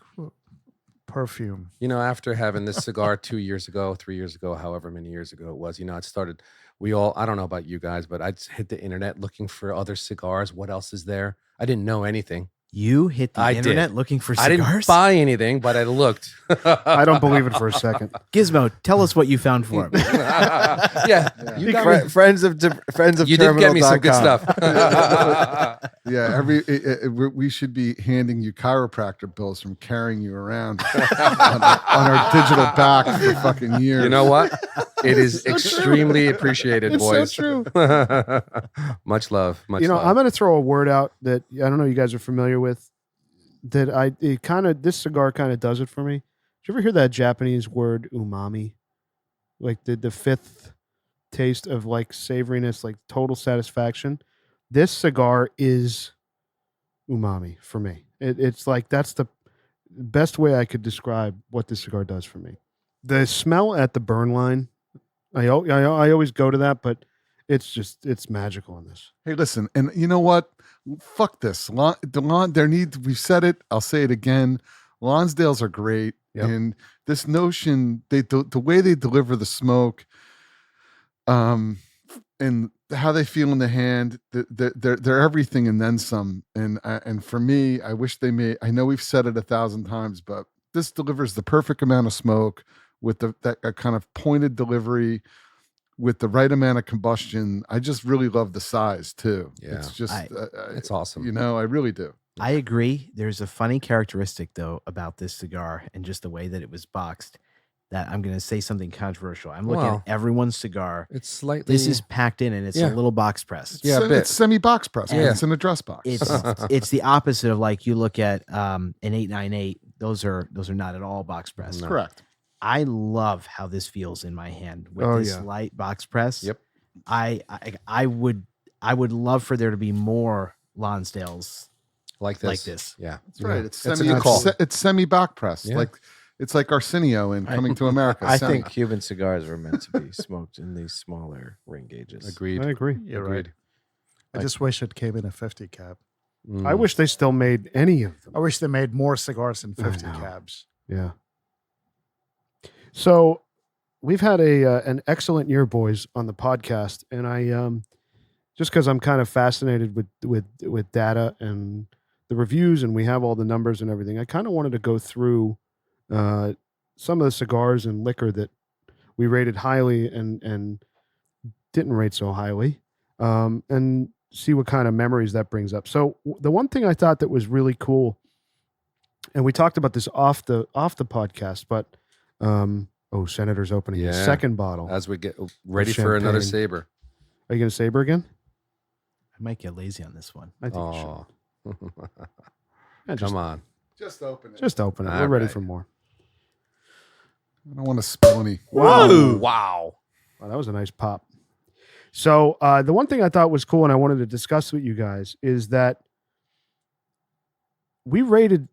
perfume. After having this cigar 2 years ago, 3 years ago, however many years ago it was, it started, I don't know about you guys, but I just hit the internet looking for other cigars. What else is there? I didn't know anything. You hit the I internet did. looking for I cigars? didn't buy anything, but I looked. I don't believe it for a second. Gizmo, tell us what you found for him. Yeah. You got me. Friends of You did get me some good terminal.com. stuff. Yeah, we should be handing you chiropractor bills from carrying you around on our digital back for fucking years. You know what? It is extremely appreciated, It's boys. so true. Much love. Much love. I'm going to throw a word out that I don't know you guys are familiar with. This cigar kind of does it for me. Did you ever hear that Japanese word umami? Like the fifth taste of like savoriness, like total satisfaction. This cigar is umami for me. It's like that's the best way I could describe what this cigar does for me. The smell at the burn line, I always go to that, but it's magical in this. Hey, listen, and you know what? Fuck this. We've said it. I'll say it again. Lonsdales are great. Yep. And this notion, the way they deliver the smoke, and how they feel in the hand, they're everything and then some. And for me, I wish they may. I know we've said it 1,000 times, but this delivers the perfect amount of smoke with that kind of pointed delivery, with the right amount of combustion. I just really love the size too. Yeah. It's just, It's awesome. I really do. I agree. There's a funny characteristic, though, about this cigar and just the way that it was boxed that I'm going to say something controversial. I'm looking Wow. at everyone's cigar. It's slightly. This is packed in, and it's Yeah. a little box press. Yeah, a bit. It's semi-box press. Yeah. It's an address box. It's the opposite of like you look at an 898. Those are not at all box press. No. Correct. I love how this feels in my hand with this light box press. Yep. I would love for there to be more Lonsdales like this. Yeah, That's right. It's That's a good call. It's semi-box press. Yeah. It's like Arsenio in Coming to America. I Semi. think Cuban cigars were meant to be smoked in these smaller ring gauges. Agreed. I agree. You're Agreed. right. I just wish it came in a 50 cab. Mm. I wish they still made any of them. I wish they made more cigars in 50 know. cabs. Yeah. So we've had an excellent year, boys, on the podcast, and I just because I'm kind of fascinated with data and the reviews, and we have all the numbers and everything. I kind of wanted to go through some of the cigars and liquor that we rated highly and didn't rate so highly, and see what kind of memories that brings up. So the one thing I thought that was really cool, and we talked about this off the podcast, but Senator's opening his Yeah. second bottle. As we get ready for another champagne. saber. Are you going to saber again? I might get lazy on this one. I think you should. Oh, Yeah, just, come on. Just open it. just open it. All We're ready right. for more. I don't want to spill any. Whoa! Wow. Wow, that was a nice pop. So the one thing I thought was cool and I wanted to discuss with you guys is that we rated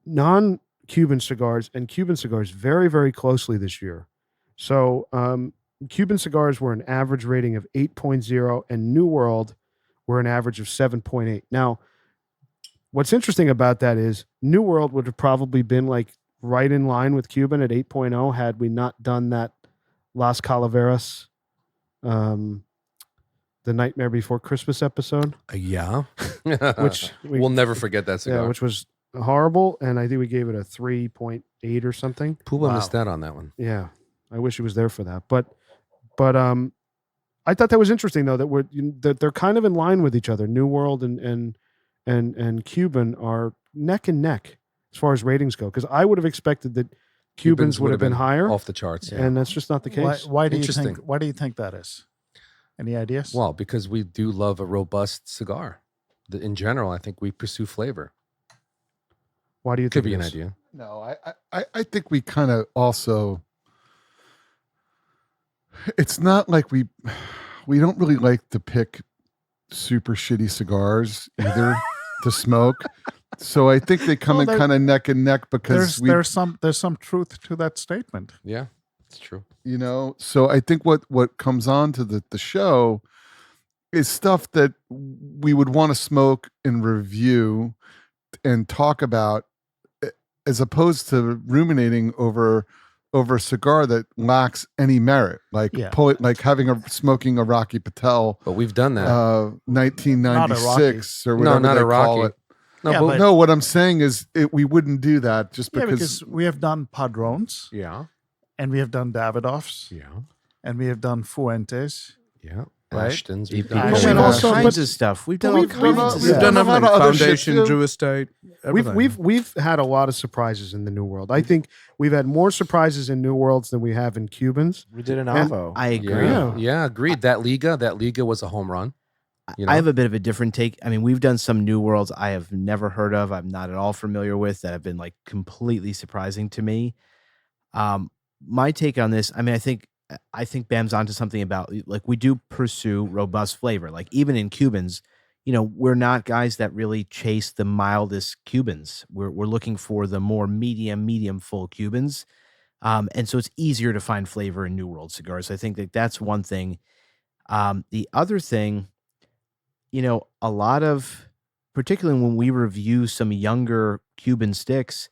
non-Cuban cigars and Cuban cigars very, very closely this year. So Cuban cigars were an average rating of 8.0 and New World were an average of 7.8. Now, what's interesting about that is New World would have probably been like right in line with Cuban at 8.0 had we not done that Las Calaveras, the Nightmare Before Christmas episode, Yeah. which we'll never forget that cigar. yeah, which was horrible, and I think we gave it a 3.8 or something. Puma missed out on that one. Yeah, I wish he was there for that, but I thought that was interesting though that they're kind of in line with each other. New World and Cuban are neck and neck as far as ratings go, because I would have expected that Cubans would have been higher, off the charts. and that's just not the case. Why do you Interesting. think? Why do you think that is? Any ideas? Well, because we do love a robust cigar. In general, I think we pursue flavor. Why do you Could think be an it is? idea. No, I think we kind of also. It's not like we don't really like to pick super shitty cigars either to smoke. So I think they come Well, in there- kind of neck and neck because there's some truth to that statement. Yeah, it's true. so I think what comes on to the show is stuff that we would want to smoke and review and talk about, as opposed to ruminating over a cigar that lacks any merit, like Yeah. like smoking a Rocky Patel But we've done that. 1996 or whatever not they a call Rocky. it. No, Yeah, but but- No, what I'm saying is we wouldn't do that just Yeah, because because we have done Padrones, yeah, and we have done Davidoffs, yeah, and we have done Fuentes. yeah. Right? Ashton's. We've done done all all kinds kinds of stuff. We've done all kinds of we've stuff. We've done Yeah. everything. A lot of other shit, Foundation, too. Drew Estate, everything. We've had a lot of surprises in the New World. I think we've had more surprises in New Worlds than we have in Cubans. We did an And Avo. I agree. Yeah, yeah, agreed. That Liga was a home run. You know? I have a bit of a different take. I mean, we've done some New Worlds I have never heard of. I'm not at all familiar with that have been like completely surprising to me. My take on this, I mean, I think Bam's onto something about like we do pursue robust flavor. Like even in Cubans, we're not guys that really chase the mildest Cubans. We're looking for the more medium full Cubans. And so it's easier to find flavor in New World cigars. I think that's one thing. The other thing, a lot of, particularly when we review some younger Cuban sticks,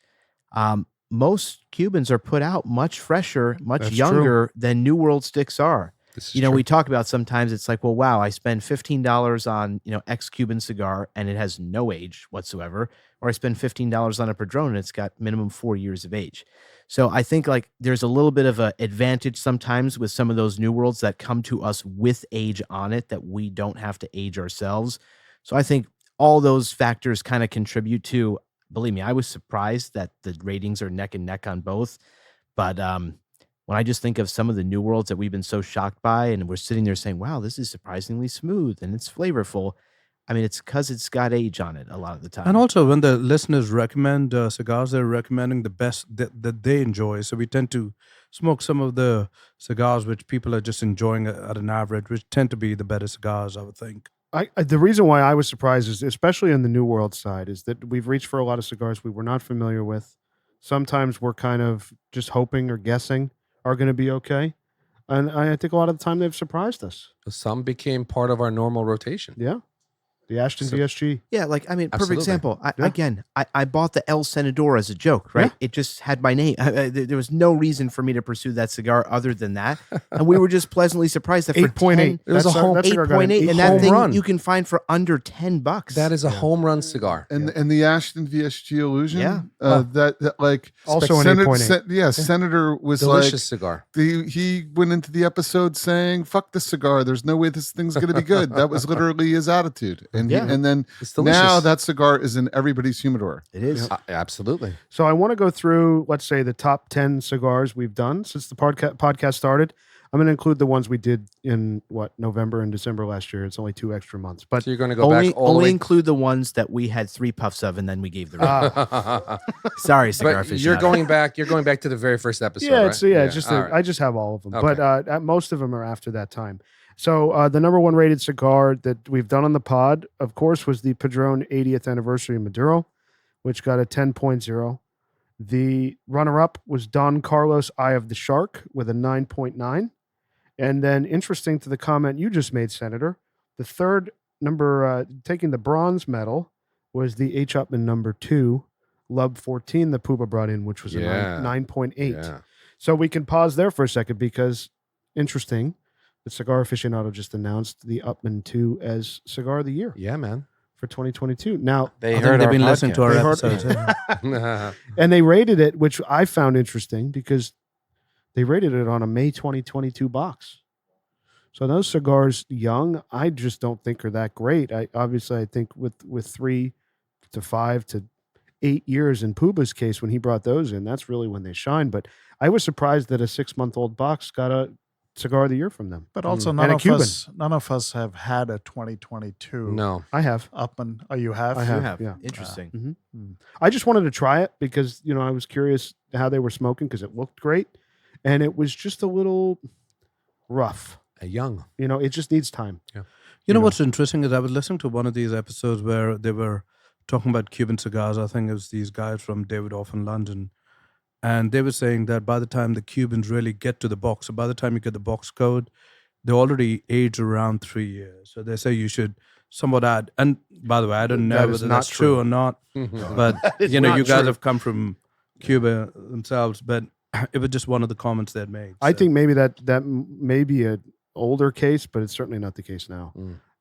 most Cubans are put out much fresher, much That's younger than New World sticks are. This is You know, true. we talk about sometimes it's like, well, wow, I spend $15 on, X Cuban cigar and it has no age whatsoever. Or I spend $15 on a Padron and it's got minimum 4 years of age. So I think like there's a little bit of an advantage sometimes with some of those New Worlds that come to us with age on it that we don't have to age ourselves. So I think all those factors kind of contribute to, believe me, I was surprised that the ratings are neck and neck on both. But when I just think of some of the new worlds that we've been so shocked by, and we're sitting there saying, wow, this is surprisingly smooth and it's flavorful. I mean, it's because it's got age on it a lot of the time. And also, when the listeners recommend cigars, they're recommending the best that they enjoy. So we tend to smoke some of the cigars which people are just enjoying at an average, which tend to be the better cigars, I would think. The reason why I was surprised is, especially in the New World side, is that we've reached for a lot of cigars we were not familiar with. Sometimes we're kind of just hoping or guessing are going to be okay. And I think a lot of the time they've surprised us. Some became part of our normal rotation. Yeah. The Ashton VSG. Yeah, like, I mean, Absolutely. perfect example. Yeah. Again, I bought the El Senador as a joke, right? Yeah. It just had my name. There was no reason for me to pursue that cigar other than that. And we were just pleasantly surprised that for 8.8. It was a home- 8.8, and that home thing run. you can find for under $10. That is a home run cigar. And the Ashton VSG Illusion, Yeah. that like Also an Senator, 8.8. Delicious Senator was cigar. he went into the episode saying, "Fuck this cigar. There's no way this thing's going to be good." That was literally his attitude. And Yeah. and then It's delicious. now that cigar is in everybody's humidor. It is. Absolutely. So I want to go through, let's say, the top 10 cigars we've done since the podcast started. I'm going to include the ones we did in, November and December last year. It's only 2 extra months. But So you're going to go Only, back all the only way. include the ones that we had 3 puffs of, and then we gave the rest. Sorry, cigar But aficionado. you're going back. You're going back to the very first episode. yeah, right? it's yeah, it's just all right. I just have all of them, Okay. but most of them are after that time. So the number 1 rated cigar that we've done on the pod, of course, was the Padron 80th Anniversary Maduro, which got a 10.0. The runner-up was Don Carlos Eye of the Shark with a 9.9. And then, interesting to the comment you just made, Senator, the third number taking the bronze medal was the H. Upmann number 2, Lub 14, the Puba brought in, which was a Yeah. 9.8. Yeah. So we can pause there for a second because, interesting, the Cigar Aficionado just announced the Upmann 2 as Cigar of the Year Yeah, man. for 2022. Now, They I think heard they've our been listening to our They heard- episodes. and they rated it, which I found interesting because they rated it on a May 2022 box. So those cigars, young, I just don't think are that great. I think with 3 to 5 to 8 years in Puba's case when he brought those in, that's really when they shine. But I was surprised that a 6-month-old box got a Cigar of the Year from them. But also And a Cuban. none of us have had a 2022 No. I have. Upmann. Oh, you have? I You have. have. Yeah. Interesting. I just wanted to try it because, I was curious how they were smoking because it looked great. And it was just a little rough. Young. It just needs time. You know what's interesting is I was listening to one of these episodes where they were talking about Cuban cigars. I think it was these guys from David Off in London. And they were saying that by the time the Cubans really get to the box, so by the time you get the box code, they already age around 3 years. So they say you should somewhat add. And by the way, I don't know That is whether not that's true true. or not. But, is you not guys true. have come from Cuba themselves. But it was just one of the comments they had made. I so. think maybe that may be an older case, but it's certainly not the case now.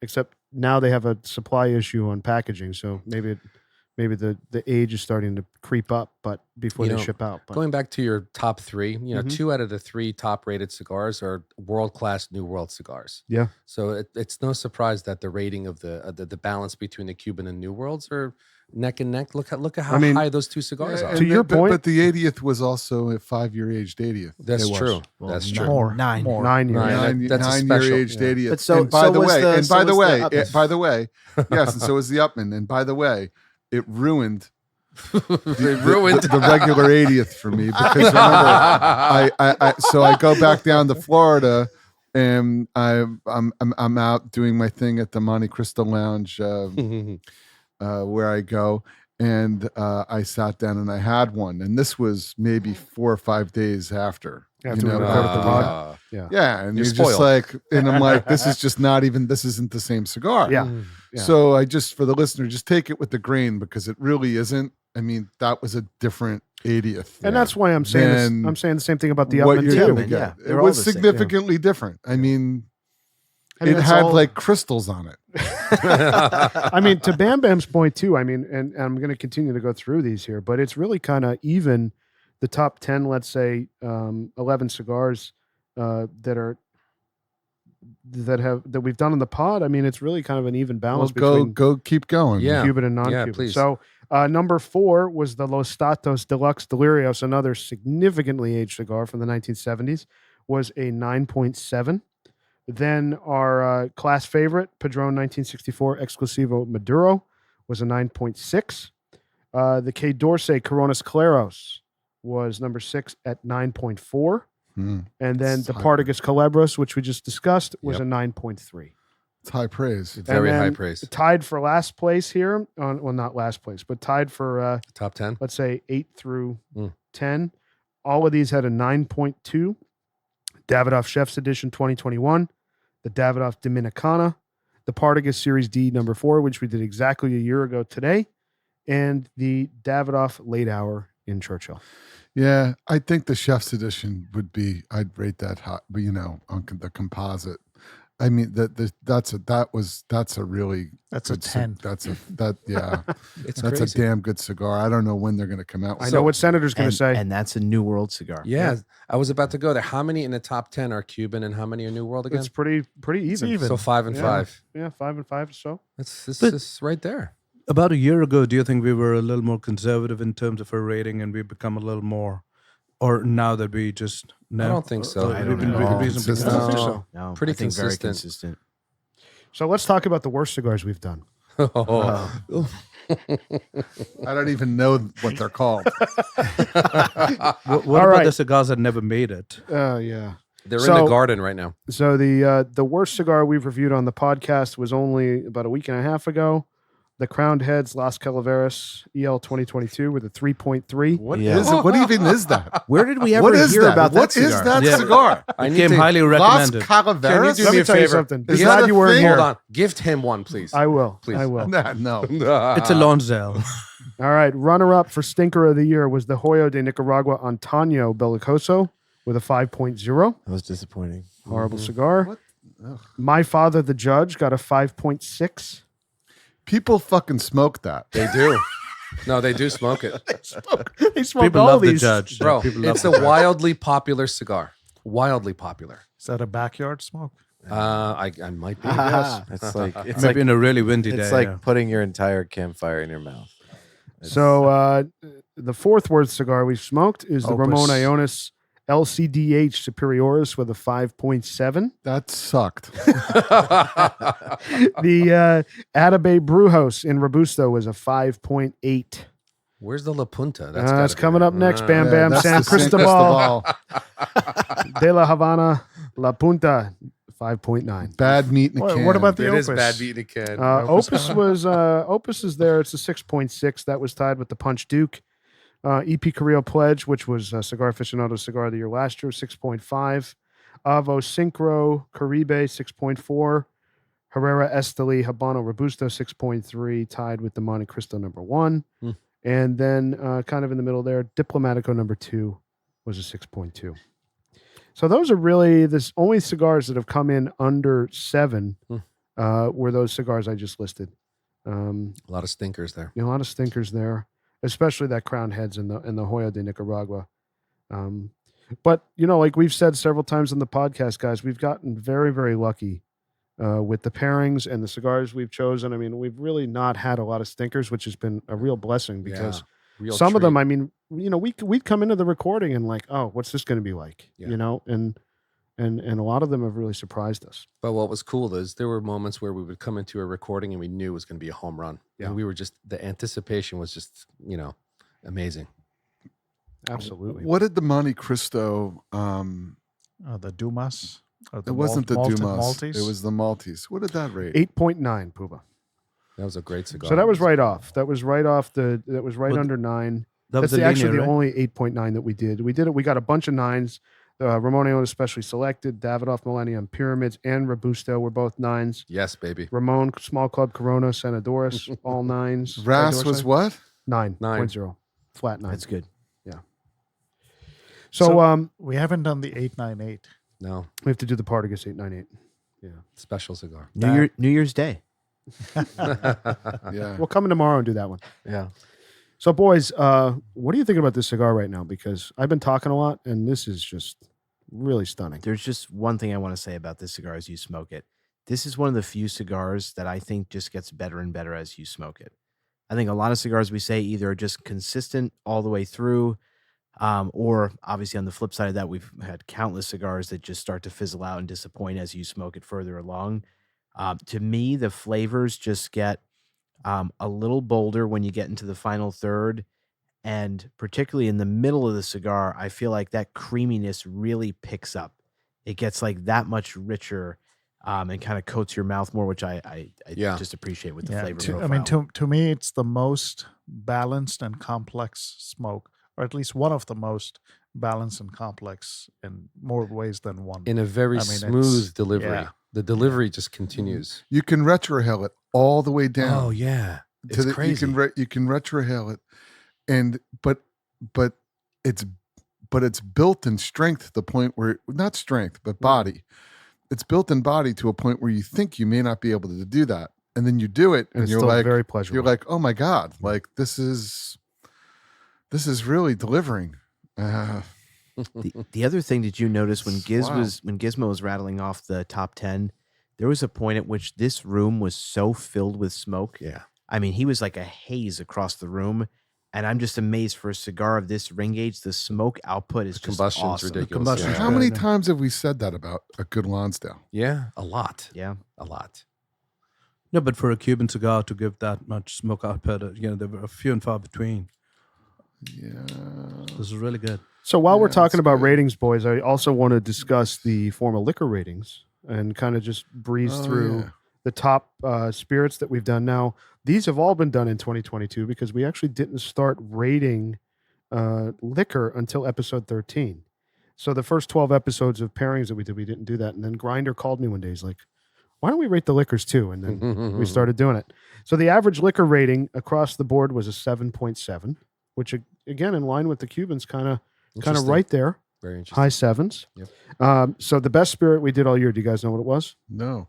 Except now they have a supply issue on packaging, so maybe the age is starting to creep up, but before they ship out. But Going back to your top 3, Mhm. 2 out of the 3 top rated cigars are world-class New World cigars. Yeah. So it's no surprise that the rating of the balance between the Cuban and New Worlds are neck and neck. Look at how high those 2 cigars are. To your point- but the 80th was also a 5-year aged 80th. That's It was. true. Well, That's nine- true. More. 9. More. 9 years. Right. That's a 9-year special. aged Yeah. 80th. But so- and by so the was way, the- and so by the was way, the Upmann. by the way, yes, and so was the Upmann. And by the way, it ruined the regular 80th for me because remember, I go back down to Florida and I'm out doing my thing at the Monte Cristo Lounge where I go, and I sat down and I had one, and this was maybe 4 or 5 days after. After we recorded the pod. Yeah, and You're you're just spoiled. like, and I'm like, this isn't the same cigar. Yeah. Yeah. So I just, for the listener, just take it with the grain because it really isn't. I mean, that was a different 80th. And that's why I'm saying Then I'm saying the same thing about the what Upmann you're too. gonna Upmann, get. yeah. It They're all was the same, significantly different. I mean, it it's had all- like crystals on it. I mean, to Bam Bam's point too. I mean, and I'm going to continue to go through these here, but it's really kind of even. The top 10, let's say, 11 cigars that are that we've done in the pod, I mean, it's really kind of an even balance Well, between keep going. Yeah. Cuban and non-Cuban. please. So number 4 was the Los Statos Deluxe Delirios, another significantly aged cigar from the 1970s, was a 9.7. Then our class favorite, Padron 1964 Exclusivo Maduro, was a 9.6. The K. Dorsey Coronas Claros was number 6 at 9.4. And then the Partagas Culebros, which we just discussed, was a 9.3. It's high praise. Very high praise. Tied for last place here, well, not last place, but tied for Top 10. let's say 8 through 10. All of these had a 9.2. Davidoff Chef's Edition 2021, the Davidoff Dominicana, the Partagas Series D number 4, which we did exactly a year ago today, and the Davidoff Late Hour in Churchill. Yeah, I think the Chef's Edition would be. I'd rate that high, but on the composite. I mean that's a really That's a good 10. That's a It's that's crazy. a damn good cigar. I don't know when they're going to come out. I know what Senator's going to say. And that's a New World cigar. Yeah, I was about to go there. How many in the top 10 are Cuban and how many are New World again? It's pretty even. So 5 and 5. Yeah, 5 and 5 or so. It's But- just right there. About a year ago, do you think we were a little more conservative in terms of our rating, and we've become a little more, or now that we just? No, I don't think so. I We've don't been know. reasonably Consistent. I don't think consistent. so. No, Pretty I think very consistent. consistent. So let's talk about the worst cigars we've done. I don't even know what they're called. What All about right. the cigars that never made it? Yeah. They're in So- the garden right now. So the worst cigar we've reviewed on the podcast was only about a week and a half ago. The Crowned Heads Las Calaveras EL 2022 with a 3.3. What Yeah. is it? What even is that? Where did we ever What is hear that? about What that is cigar? that Yeah. cigar? I It need came to- highly Las recommended. Calaveras? do Let me me a tell you favor. something. Is Glad that a you weren't thing? here. Hold on. Gift him one, please. I will. Please. I will. No. It's a Lonsdale. All right. Runner-up for Stinker of the Year was the Hoyo de Nicaragua Antonio Bellicoso with a 5.0. That was disappointing. Horrible cigar. What? Ugh. My Father the Judge got a 5.6. People fucking smoke that. They do. No, they do smoke it. They smoked People all love these. the judge. Bro, People love it's a the judge. wildly popular cigar. Wildly popular. Is that a backyard smoke? I might be. Ah. It's like it's Maybe like in a really windy it's day. like yeah. putting your entire campfire in your mouth. It's- So the fourth worst cigar we've smoked is the Opus. Ramon Ionis LCDH Superioris with a 5.7. That sucked. The Atabey Brewhouse in Robusto was a 5.8. Where's the La Punta? It's gotta be coming there. up next. Ah. Bam Yeah, Bam that's San the San Cristobal Cristobal. de la Havana La Punta 5.9. Bad meat in a What- can. what about the It is Opus? bad meat again. Opus was Opus is there. It's a 6.6. That was tied with the Punch Duke. EP Carrillo Pledge, which was Cigar Aficionado Cigar of the Year last year, 6.5. Avo Synchro Caribe 6.4. Herrera Esteli Habano Robusto 6.3, tied with the Monte Cristo number 1. Hmm. And then kind of in the middle there, Diplomatico number 2 was a 6.2. So those are really the only cigars that have come in under 7 were those cigars I just listed. A lot of stinkers there. A lot of stinkers there, especially that Crown Heads and the Hoyo de Nicaragua. But like we've said several times on the podcast, guys, we've gotten very, very lucky with the pairings and the cigars we've chosen. I mean, we've really not had a lot of stinkers, which has been a real blessing because Real some of them, treat. I mean, we'd come into the recording and like, oh, what's this going to be like? Yeah. And a lot of them have really surprised us. But what was cool is there were moments where we would come into a recording and we knew it was going to be a home run. Yeah. And we were just, the anticipation was just, amazing. Absolutely. What did the Monte Cristo? The Dumas? Or It wasn't the malted Dumas. Maltese? It was the Maltese. What did that rate? 8.9, Puba. That was a great cigar. So that was right off. That was right off that was right But under 9. That was That's the actually linear, the right? only 8.9 that we did. We got a bunch of 9s. Ramon Ionis Specially Selected, Davidoff Millennium Pyramids, and Robusto were both 9s. Yes, baby. Ramon Small Club Corona Senadoris, all 9s. Ras was what? 9.0. Flat 9. That's good. So we haven't done the 898. No, we have to do the Partagas 898. special cigar. New Year's Day. Yeah. We'll come in tomorrow and do that one. Yeah. So, boys, what do you think about this cigar right now? Because I've been talking a lot, and this is just really stunning. There's just one thing I want to say about this cigar as you smoke it. This is one of the few cigars that I think just gets better and better as you smoke it. I think a lot of cigars we say either are just consistent all the way through, or obviously on the flip side of that, we've had countless cigars that just start to fizzle out and disappoint as you smoke it further along. To me, the flavors just get a little bolder when you get into the final third. And particularly in the middle of the cigar, I feel like that creaminess really picks up. It gets like that much richer and kind of coats your mouth more, which I just appreciate with the flavor profile. I mean, to me, it's the most balanced and complex smoke, or at least one of the most balanced and complex in more ways than one. In a very smooth delivery. Yeah. The delivery just continues. You can retrohale it all the way down. Oh yeah, it's crazy. You can retrohale it, and but it's built in strength to the point where, not strength but body. It's built in body to a point where you think you may not be able to do that, and then you do it, and it's you're still like, very pleasurable. You're like, oh my god, like this is really delivering. The other thing, did you notice when Wow. Gizmo was rattling off the top 10, there was a point at which this room was so filled with smoke. Yeah. I mean, he was like a haze across the room. And I'm just amazed for a cigar of this ring gauge, the smoke output is just Combustion's awesome. ridiculous. Combustion's Yeah. How many times have we said that about a good Lonsdale? Yeah, a lot. Yeah. A lot. No, but for a Cuban cigar to give that much smoke output, there were a few and far between. Yeah. This is really good. So while we're Yeah, talking it's about good. ratings, boys, I also want to discuss the formal liquor ratings and kind of just breeze Oh, through yeah. the top spirits that we've done. Now, these have all been done in 2022 because we actually didn't start rating liquor until episode 13. So the first 12 episodes of pairings that we did, we didn't do that. And then Grinder called me one day. He's like, why don't we rate the liquors too? And then we started doing it. So the average liquor rating across the board was a 7.7, which again, in line with the Cubans, kind of Interesting. right there, Very interesting. high sevens. Yep. So the best spirit we did all year, do you guys know what it was? No.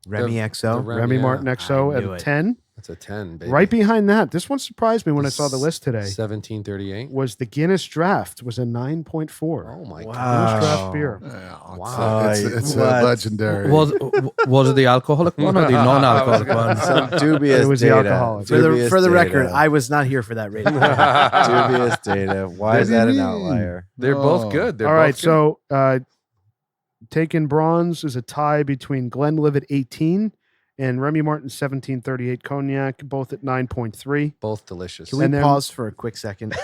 Remy XO. Remy Martin XO I at knew a it. 10. That's a 10, baby. Right behind that, this one surprised me when I saw the list today, 1738. was the Guinness Draft, was a 9.4. Oh my Wow. god. Guinness Draft beer. Yeah, Wow. It's What? legendary. Was it the alcoholic one or the non-alcoholic one? Some dubious It was the data. alcoholic. Dubious For the data. record, I was not here for that rating. Dubious data. Why is that an outlier? They're Oh. both good. They're All right, both good. so taking bronze is a tie between Glenlivet 18 and Remy Martin 1738 Cognac, both at 9.3. Both delicious. Can we And then- pause for a quick second?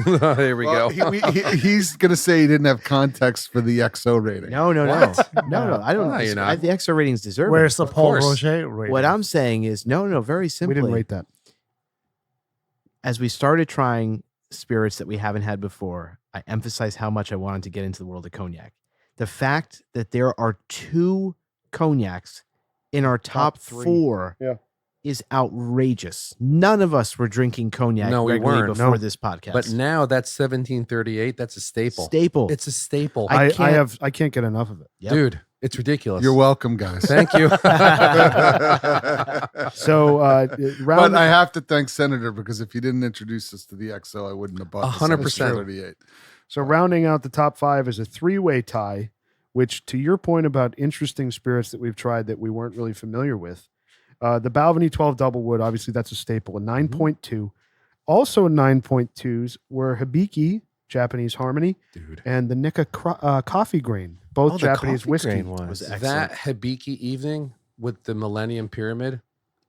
There we Well, go. he's going to say he didn't have context for the XO rating. No. No. I don't. No, you're not. I, the extra ratings deserve Where's it. the Of Paul course. Roger rating? What I'm saying is, no. Very We simply, didn't rate that. as we started trying spirits that we haven't had before, I emphasized how much I wanted to get into the world of cognac. The fact that there are 2 cognacs in our top three. 4 Yeah. is outrageous. None of us were drinking cognac No, we regularly weren't. before No. this podcast. But now that's 1738. That's a staple. Staple. It's a staple. I I can't get enough of it. Yep. Dude, it's ridiculous. You're welcome, guys. Thank you. So But round I have to thank Senator, because if he didn't introduce us to the XO, I wouldn't have bought the 100%. 38. So rounding out the top 5 is a 3-way tie, which, to your point about interesting spirits that we've tried that we weren't really familiar with, the Balvenie 12 Doublewood, obviously that's a staple, a 9.2. Also 9.2s were Hibiki, Japanese Harmony, Dude. and the Nikka Coffee Grain, both Oh, the Japanese coffee whiskey. grain one. Was excellent. That Hibiki evening with the Millennium Pyramid,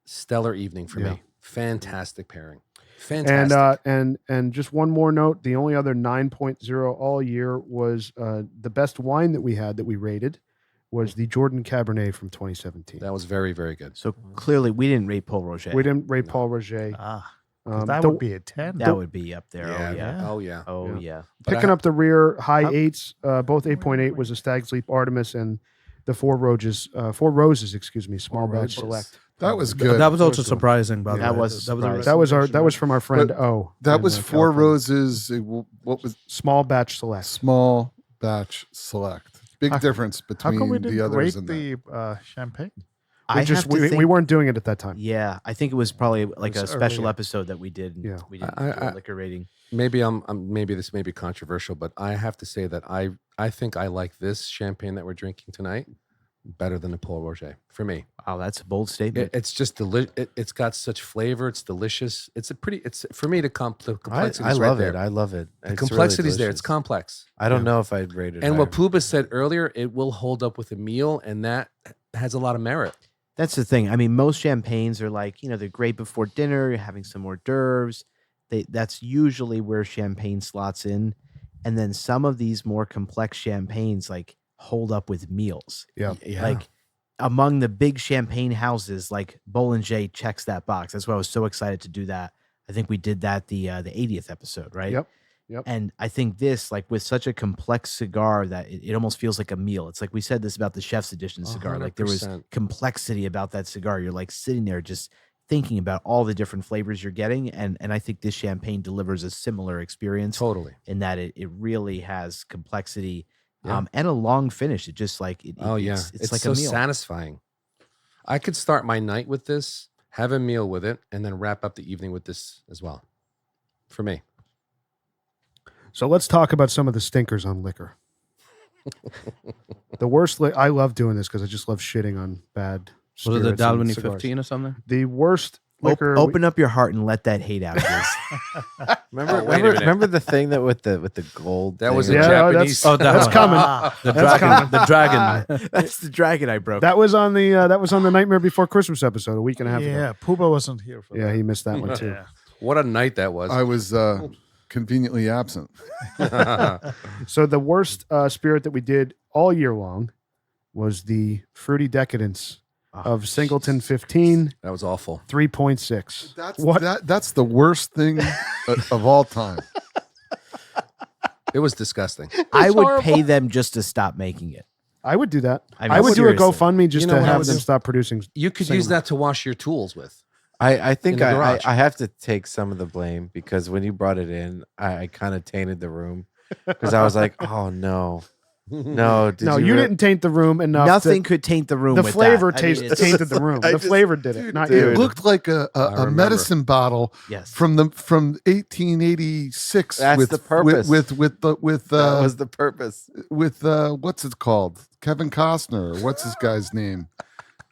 stellar evening for Yeah. me. Fantastic pairing. Fantastic. And just one more note, the only other 9.0 all year was the best wine that we had that we rated was the Jordan Cabernet from 2017. That was very, very good. So clearly, we didn't rate Paul Roger. We didn't rate Paul Roger. That would be a 10. That would be up there. Yeah. Oh yeah. Oh, yeah. Oh Yeah. yeah. But Picking I- up the rear high How- 8s, both 8.8 was a Stag's Leap Artemis and the Four Roses, small batch Roses. select. That was good. That was also Cool. surprising, by the That way. was surprising. That was from our friend But O. That in, was Four California. Roses. What was Small batch select. small batch select? Big How- difference How come we between the didn't others rate and that. the champagne? We weren't doing it at that time. Yeah, I think it was probably like It a was special earlier. episode that we did. Yeah. We didn't do a liquor rating. Maybe maybe this may be controversial, but I have to say that I think I like this champagne that we're drinking tonight better than the Paul Roger for me. Wow, that's a bold statement. It's just delicious. It's got such flavor. It's delicious. It's for me the complexity. I love right it. there. I love it. The It's complexity's really there. It's delicious. complex. I don't know if I'd rate it. And what higher. Puba said earlier, it will hold up with a meal, and that has a lot of merit. That's the thing. I mean, most champagnes are like, they're great before dinner. You're having some hors d'oeuvres. That's usually where champagne slots in. And then some of these more complex champagnes like hold up with meals. Yeah. Like among the big champagne houses, like Bollinger checks that box. That's why I was so excited to do that. I think we did that the 80th episode, right? Yep. And I think this, like with such a complex cigar that it almost feels like a meal. It's like we said this about the Chef's Edition cigar. Like there was 100%. complexity about that cigar. You're like sitting there just thinking about all the different flavors you're getting. And I think this champagne delivers a similar experience. Totally. In that it really has complexity Yeah. and a long finish. It just like, it's like so a meal. satisfying. I could start my night with this, have a meal with it, and then wrap up the evening with this as well. For me. So let's talk about some of the stinkers on liquor. The worst. I love doing this because I just love shitting on bad. Was it the spirits and Dalwhinnie cigars. 15 or something? The worst liquor. Open up your heart and let that hate out. Jace. Remember the thing that with the gold. That was thing? a Japanese. That's coming. The That's dragon. The dragon. That's the dragon I broke. That was on the Nightmare Before Christmas episode a week and a half ago. Yeah, Puba wasn't here for Yeah, that. he missed that one too. Yeah. What a night that was. I was conveniently absent. So the worst spirit that we did all year long was the Fruity Decadence of Singleton 15, That was awful. 3.6. That's What? That's the worst thing of all time. It was disgusting. I would horrible. pay them just to stop making it. I would do that. I mean, I would do a seriously. GoFundMe just You know to what I have would them do? stop producing. You could Same use amount. that to wash your tools with. I think In the I garage. have to take some of the blame because when you brought it in, I kind of tainted the room because I was like, oh no, no, You didn't taint the room enough. Nothing could taint the room. The with flavor that. I mean, it's- tainted the room. I The just- flavor did it, dude, not it you. looked like a remember. medicine bottle Yes. from 1886. That's with, the purpose. With that was the purpose. what's it called? Kevin Costner. Or what's this guy's name?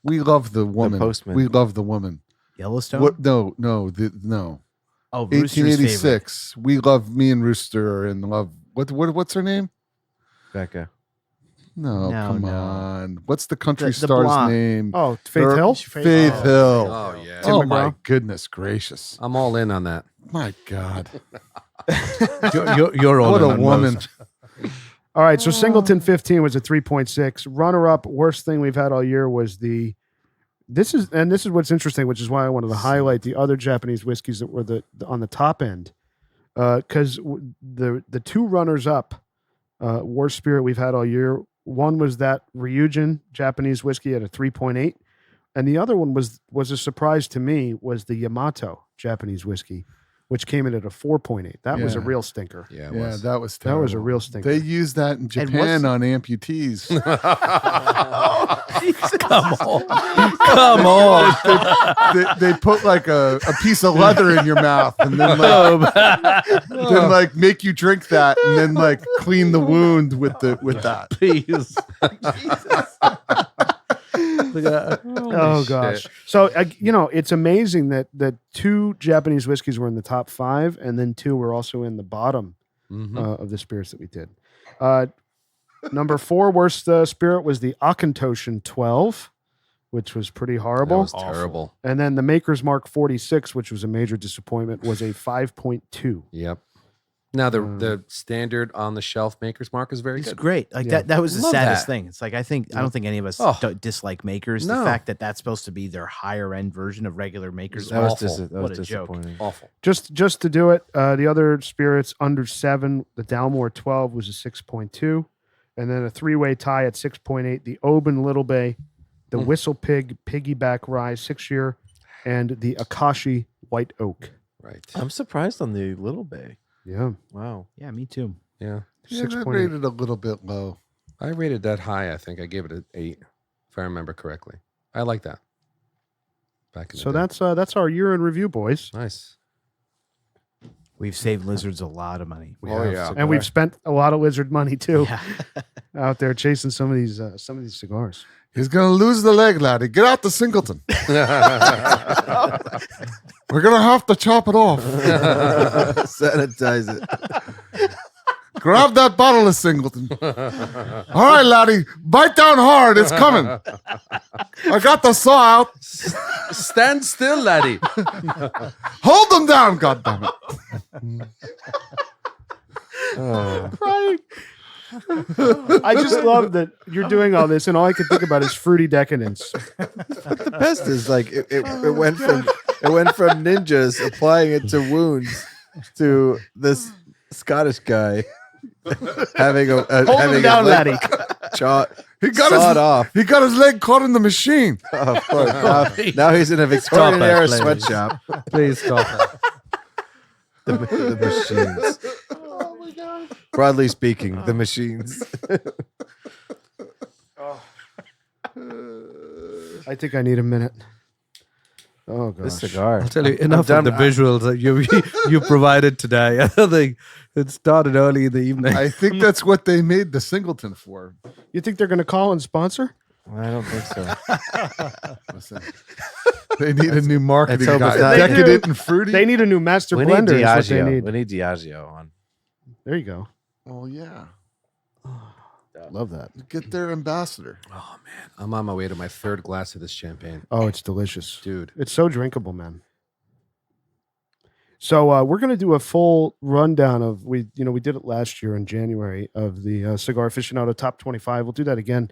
We love the woman. Postman. We love the woman. Yellowstone. What? No. Oh, Rooster's favorite. 1886. We love me and Rooster are in love. What's her name? Becca. No, No, come no. on. What's the country The star's blonde. name? Oh, Faith Her- Hill? Faith Oh. Hill. Oh, yeah. Tim Oh my McGraw. goodness gracious! I'm all in on that. My God, You're all what in a on woman! those. All right, so Singleton 15 was a 3.6. Runner-up, worst thing we've had all year was this is what's interesting, which is why I wanted to highlight the other Japanese whiskeys that were on the top end, because the two runners-up worst spirit we've had all year. One was that Ryujin Japanese whiskey at a 3.8, and the other one was a surprise to me, was the Yamato Japanese whiskey, which came in at a 4.8. That was a Yeah. real stinker. Yeah, it Yeah, was. that was That terrible. was a real stinker. They use that in what's- Japan on amputees. Come on. Come on. they put like a piece of leather in your mouth and then like make you drink that and then like clean the wound with that. Please. Look at that. Oh gosh! So it's amazing that two Japanese whiskeys were in the top 5, and then 2 were also in the bottom Mhm. of the spirits that we did. Number 4 worst spirit was the Akintoshin 12, which was pretty That horrible. was terrible. And then the Maker's Mark 46, which was a major disappointment, was a 5.2. Yep. Now the standard on the shelf Maker's Mark is very It's good. great. Like Yeah. that was the Love saddest that. thing. It's like I don't think any of us Oh. don't dislike Makers. No. The fact that that's supposed to be their higher end version of regular Makers. That was, awful. that What was a joke. disappointing. Awful. Just to do it, the other spirits under 7, the Dalmore 12 was a 6.2, and then a 3-way tie at 6.8. The Oban Little Bay, the Whistle Pig Piggyback Rye 6-year, and the Akashi White Oak. Right. I'm surprised on the Little Bay. Yeah, Wow. Yeah, me too. Yeah. Yeah, that 6.8. rated a little bit low. I rated that high. I think I gave it an 8, if I remember correctly. I like that. back in So the day. that's our year in review, boys. Nice. We've saved lizards a lot of money. We Oh, have yeah. And we've spent a lot of lizard money too Yeah. out there chasing some of these cigars. He's gonna lose the leg, laddie. Get out the Singleton. We're gonna have to chop it off. Sanitize it. Grab that bottle of Singleton. All right, laddie, bite down hard. It's coming. I got the saw out. Stand still, laddie. Hold them down, goddammit. Crying. I just love that you're doing all this, and all I can think about is fruity decadence. The best is like it went from ninjas applying it to wounds to this Scottish guy having a Hold having him down, a leg laddie. He got sawed off. He got his leg caught in the machine. Of course. Now he's in a Victorian it, era please. sweatshop. Please stop it. The machines. Oh my god. Broadly speaking, the machines. I think I need a minute. Oh gosh. This cigar. I'll tell you, enough of the visuals that you provided today. I think it started early in the evening. I think that's what they made the Singleton for. You think they're going to call and sponsor? I don't think so. Listen, they need a new marketing let's hope guy. it's not- Decadent and fruity. They need a new master We need blender. Is what they Diageo. need. We need Diageo on. There you go. Oh yeah, Love that. get their ambassador. Oh man, I'm on my way to my third glass of this champagne, Oh, it's delicious. dude. It's so drinkable, man. So we're going to do a full rundown of we did it last year in January of the Cigar Aficionado Top 25. We'll do that again.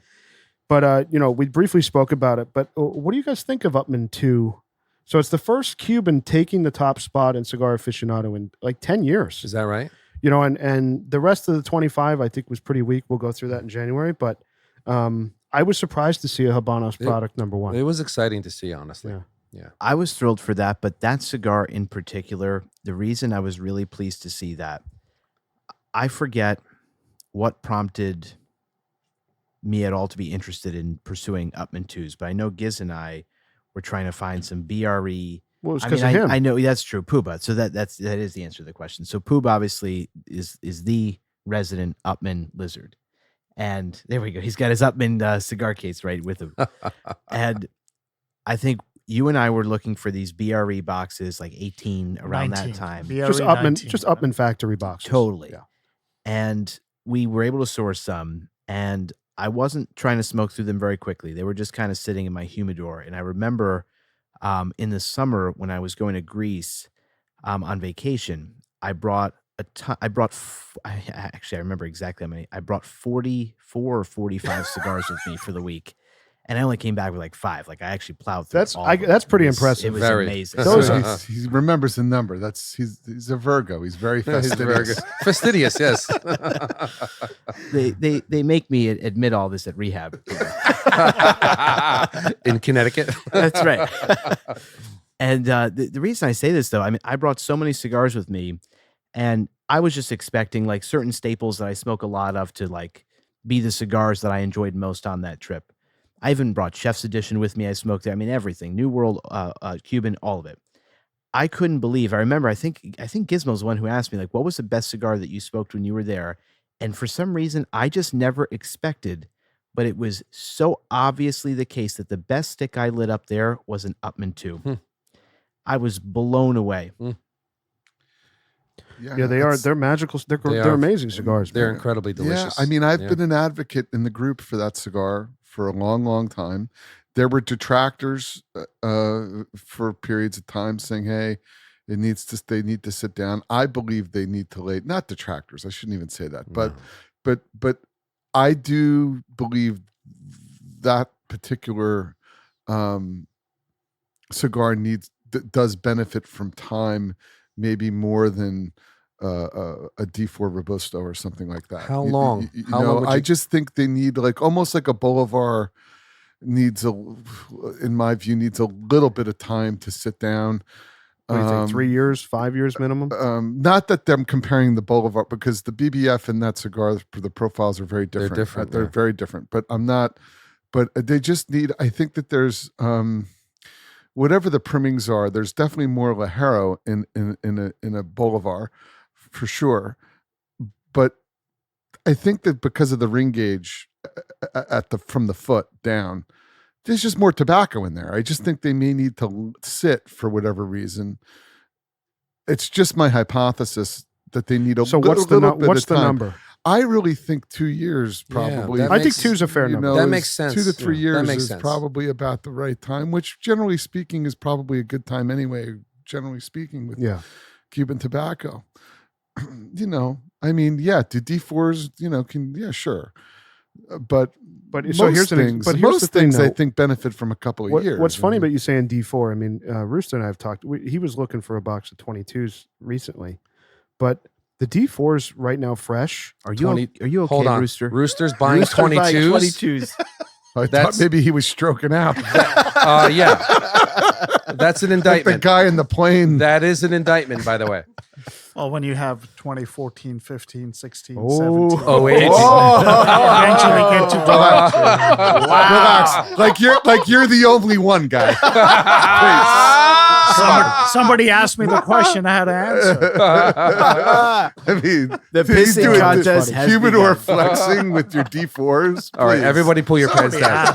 But we briefly spoke about it. But what do you guys think of Upmann 2? So it's the first Cuban taking the top spot in Cigar Aficionado in like 10 years. Is that right? And the rest of the 25 I think was pretty weak. We'll go through that in January. But I was surprised to see a Habanos product number one. It was exciting to see, honestly. Yeah. Yeah. I was thrilled for that, but that cigar in particular, the reason I was really pleased to see that, I forget what prompted me at all to be interested in pursuing Upmann 2s, but I know Giz and I were trying to find some BRE. Well, it's I because mean, of him. I know that's true, Puba. So that is the answer to the question. So Puba obviously is the resident Upmann lizard, and there we go. He's got his Upmann cigar case right with him, and I think you and I were looking for these BRE boxes, like 18 around 19. that time. BRE just Upmann, 19. just Upmann factory boxes. Totally. Yeah. And we were able to source some, and I wasn't trying to smoke through them very quickly. They were just kind of sitting in my humidor. And I remember in the summer when I was going to Greece on vacation, I brought I remember exactly how many. I brought 44 or 45 cigars with me for the week. And I only came back with like 5. Like I actually plowed through. That's all of them. that's pretty It was- impressive. It was Very. amazing. Those He remembers the number. He's a Virgo. He's very He's very fastidious. good. Fastidious, yes. they make me admit all this at rehab. In Connecticut. That's right. And the reason I say this, though, I mean, I brought so many cigars with me, and I was just expecting like certain staples that I smoke a lot of to like be the cigars that I enjoyed most on that trip. I even brought Chef's Edition with me. I smoked it. I mean, everything, New World, Cuban, all of it. I couldn't believe. I remember. I think Gizmo's the one who asked me like, "What was the best cigar that you smoked when you were there?" And for some reason, I just never expected. But it was so obviously the case that the best stick I lit up there was an Upmann 2. I was blown away. Yeah, they are. They're magical. They're are. amazing cigars. They're man. incredibly delicious. Yeah, I mean, I've Yeah. been an advocate in the group for that cigar for a long, long time. There were detractors for periods of time saying, "Hey, they need to sit down." I believe they need to lay. Not detractors. I shouldn't even say that. But I do believe that particular cigar does benefit from time, maybe more than a D4 Robusto or something like that. How long? You How know, long would I you- just think they need like almost like a Bolivar needs in my view, needs a little bit of time to sit down. What do you think? 3 years, 5 years minimum? Not that I'm comparing the Bolivar, because the BBF and that cigar, the profiles are very different. different, They're yeah. very different. But I'm not. But they just need. I think that there's whatever the primings are, there's definitely more Ligero in a Bolivar, for sure. But I think that because of the ring gauge from the foot down, there's just more tobacco in there. I just think they may need to sit for whatever reason. It's just my hypothesis that they need a So little bit what's of the time. number? I really think 2 years probably. that I think makes- 2 is a fair number. That is makes sense. 2 to 3 Yeah, years that makes is sense. probably about the right time, which generally speaking is probably a good time anyway, generally speaking with Yeah. Cuban tobacco. You know, I mean, yeah, do D4s, you know, But sure. so most here's things, but here's most the thing, things I though. think benefit from a couple of years. What's I funny mean, about you saying D4? I mean, Rooster and I have talked. He was looking for a box of 22s recently, but the D4s right now fresh. Are you 20 are you okay, Hold on. Rooster? Rooster's buying Rooster buying 22s. 22s. I thought that's- maybe he was stroking out. Yeah. That's an Like the indictment. guy in the plane. That is an indictment, by the way. Well, when you have 2014, 15, 16, Oh. 17. Oh, wait. Eventually get to Relax. Like you're the only one guy. Somebody asked me the question, I had to answer. I mean, The he's pissing doing contest this has humidor begun. flexing with your D4s. All right, please. everybody pull your pants down.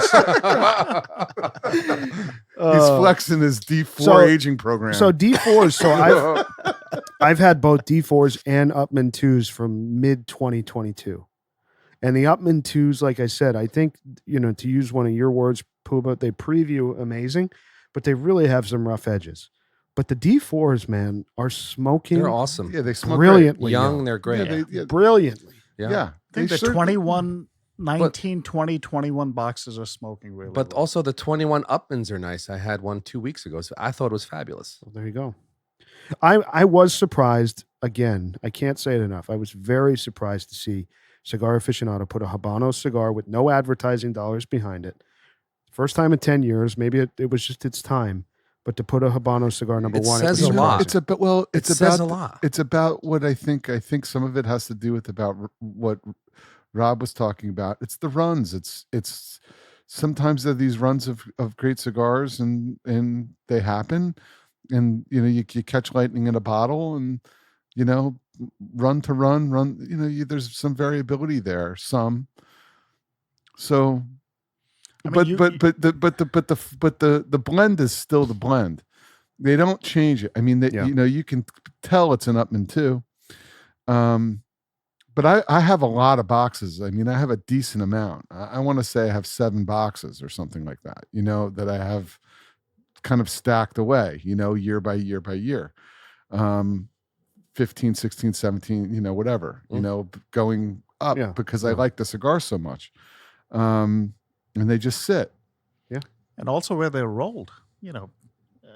He's flexing his D4 so- aging program. So D4s. So I've had both D4s and Upmann 2s from mid 2022, and the Upmann 2s, like I said, I think, you know, to use one of your words, Puba, they preview amazing, but they really have some rough edges. But the D4s, man, are smoking They're awesome. yeah, they smoke brilliantly. Young, they're great. great. Yeah, brilliantly. yeah. I think the certainly- 21, 19, 20, 21 boxes are smoking really But well. also the 21 Upmans are nice. I had one 2 weeks ago, so I thought it was fabulous. Well, there you go. I was surprised again. I can't say it enough. I was very surprised to see Cigar Aficionado put a Habano cigar with no advertising dollars behind it. First time in 10 years. Maybe it was just its time, but to put a Habano cigar number It one, says was a lot. It's about well. It's It says about a lot. It's about what I think. I think some of it has to do with about what Rob was talking about. It's the runs. It's sometimes there are these runs of great cigars, and they happen, and you know you catch lightning in a bottle, and you know run to run. You know there's some variability there. Some. So. I mean, The blend is still the blend. They don't change it. I mean, Yeah. you know, you can tell it's an Upmann too. But I have a lot of boxes. I mean, I have a decent amount. I want to say I have 7 boxes or something like that. You know, that I have kind of stacked away. You know, year by year by year. 15, 16, 17. You know, whatever. You know, going up Yeah. because I like the cigar so much. And they just sit. And also where they're rolled, you know.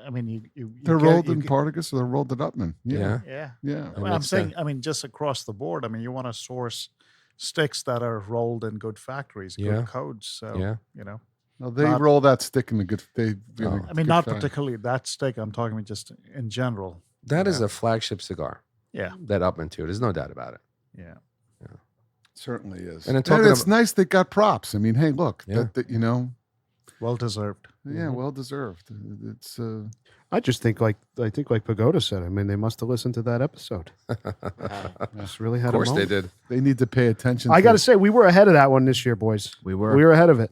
I mean, you They're get- rolled you in get- Partagas or they're rolled at Upmann. Yeah. Yeah. Yeah. I mean, I'm saying, I mean, just across the board. I mean, you want to source sticks that are rolled in good factories, good Yeah. codes. So, Yeah. you know, No, they Not- roll that stick in the good. They, you know, I mean, good not fat. particularly that stick. I'm talking about just in general. That is Yeah. a flagship cigar. Yeah. That Upman too. There's no doubt about it. Yeah. Certainly is. And then And talking it's about- nice they got props. I mean, hey, look, Yeah. that you know, Well deserved. yeah, well deserved. It's I just think like Pagoda said. I mean, they must have listened to that episode. Just really had Of course a they moment. did. they need to pay attention. I got to say, we were ahead of that one this year, boys. We were. We were ahead of it.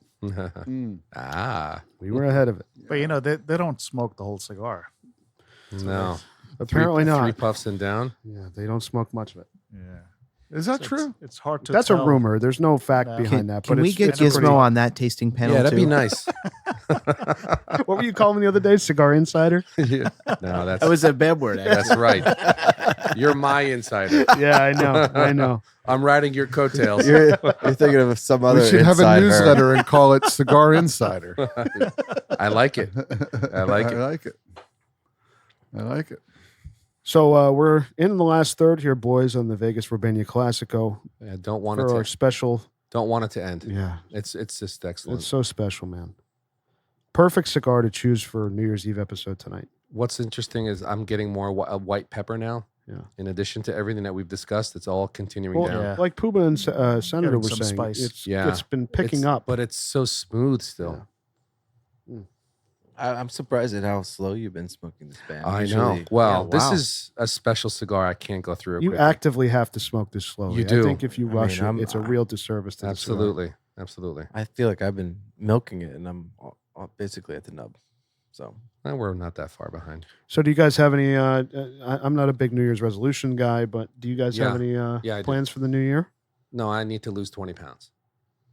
Ah, We were ahead of it. But, you know, they don't smoke the whole cigar. no. Apparently Three not. puffs and down. Yeah, they don't smoke much of it. Yeah. Is that So true? It's hard to That's tell. a rumor. There's no fact No. behind that. Can but we it's, get it's a Gizmo pretty- on that tasting panel Yeah, that'd too? be nice. What were you calling me the other day? Cigar Insider? Yeah. No, that's That was a bad word. Actually. that's right. You're my insider. Yeah, I know. I know. I'm riding your coattails. You're thinking of some other. We should have a inside her. newsletter and call it Cigar Insider. I like it. I like I it. like it. I like it. So we're in the last third here, boys, on the Vegas Robaina Clásico I don't want it for our to. special. Don't want it to end. Yeah, It's just excellent. it's so special, man. Perfect cigar to choose for New Year's Eve episode tonight. What's interesting is I'm getting more white pepper now. Yeah. In addition to everything that we've discussed, it's all continuing Well, down. Yeah. like Puba and Senator Getting were some saying, spice. it's Yeah. it's been picking It's- up. but it's so smooth still. I'm surprised at how slow you've been smoking this band. I know. Usually- Well, Yeah, this wow. is a special cigar. I can't go through it You quickly. actively have to smoke this slowly. You do. I think if you I rush mean, it, it's a real disservice to the cigar. Absolutely. Absolutely. I feel like I've been milking it, and I'm basically at the nub. So And we're not that far behind. So, do you guys have any? I'm not a big New Year's resolution guy, but do you guys have any I do. plans for the new year? No, I need to lose 20 pounds.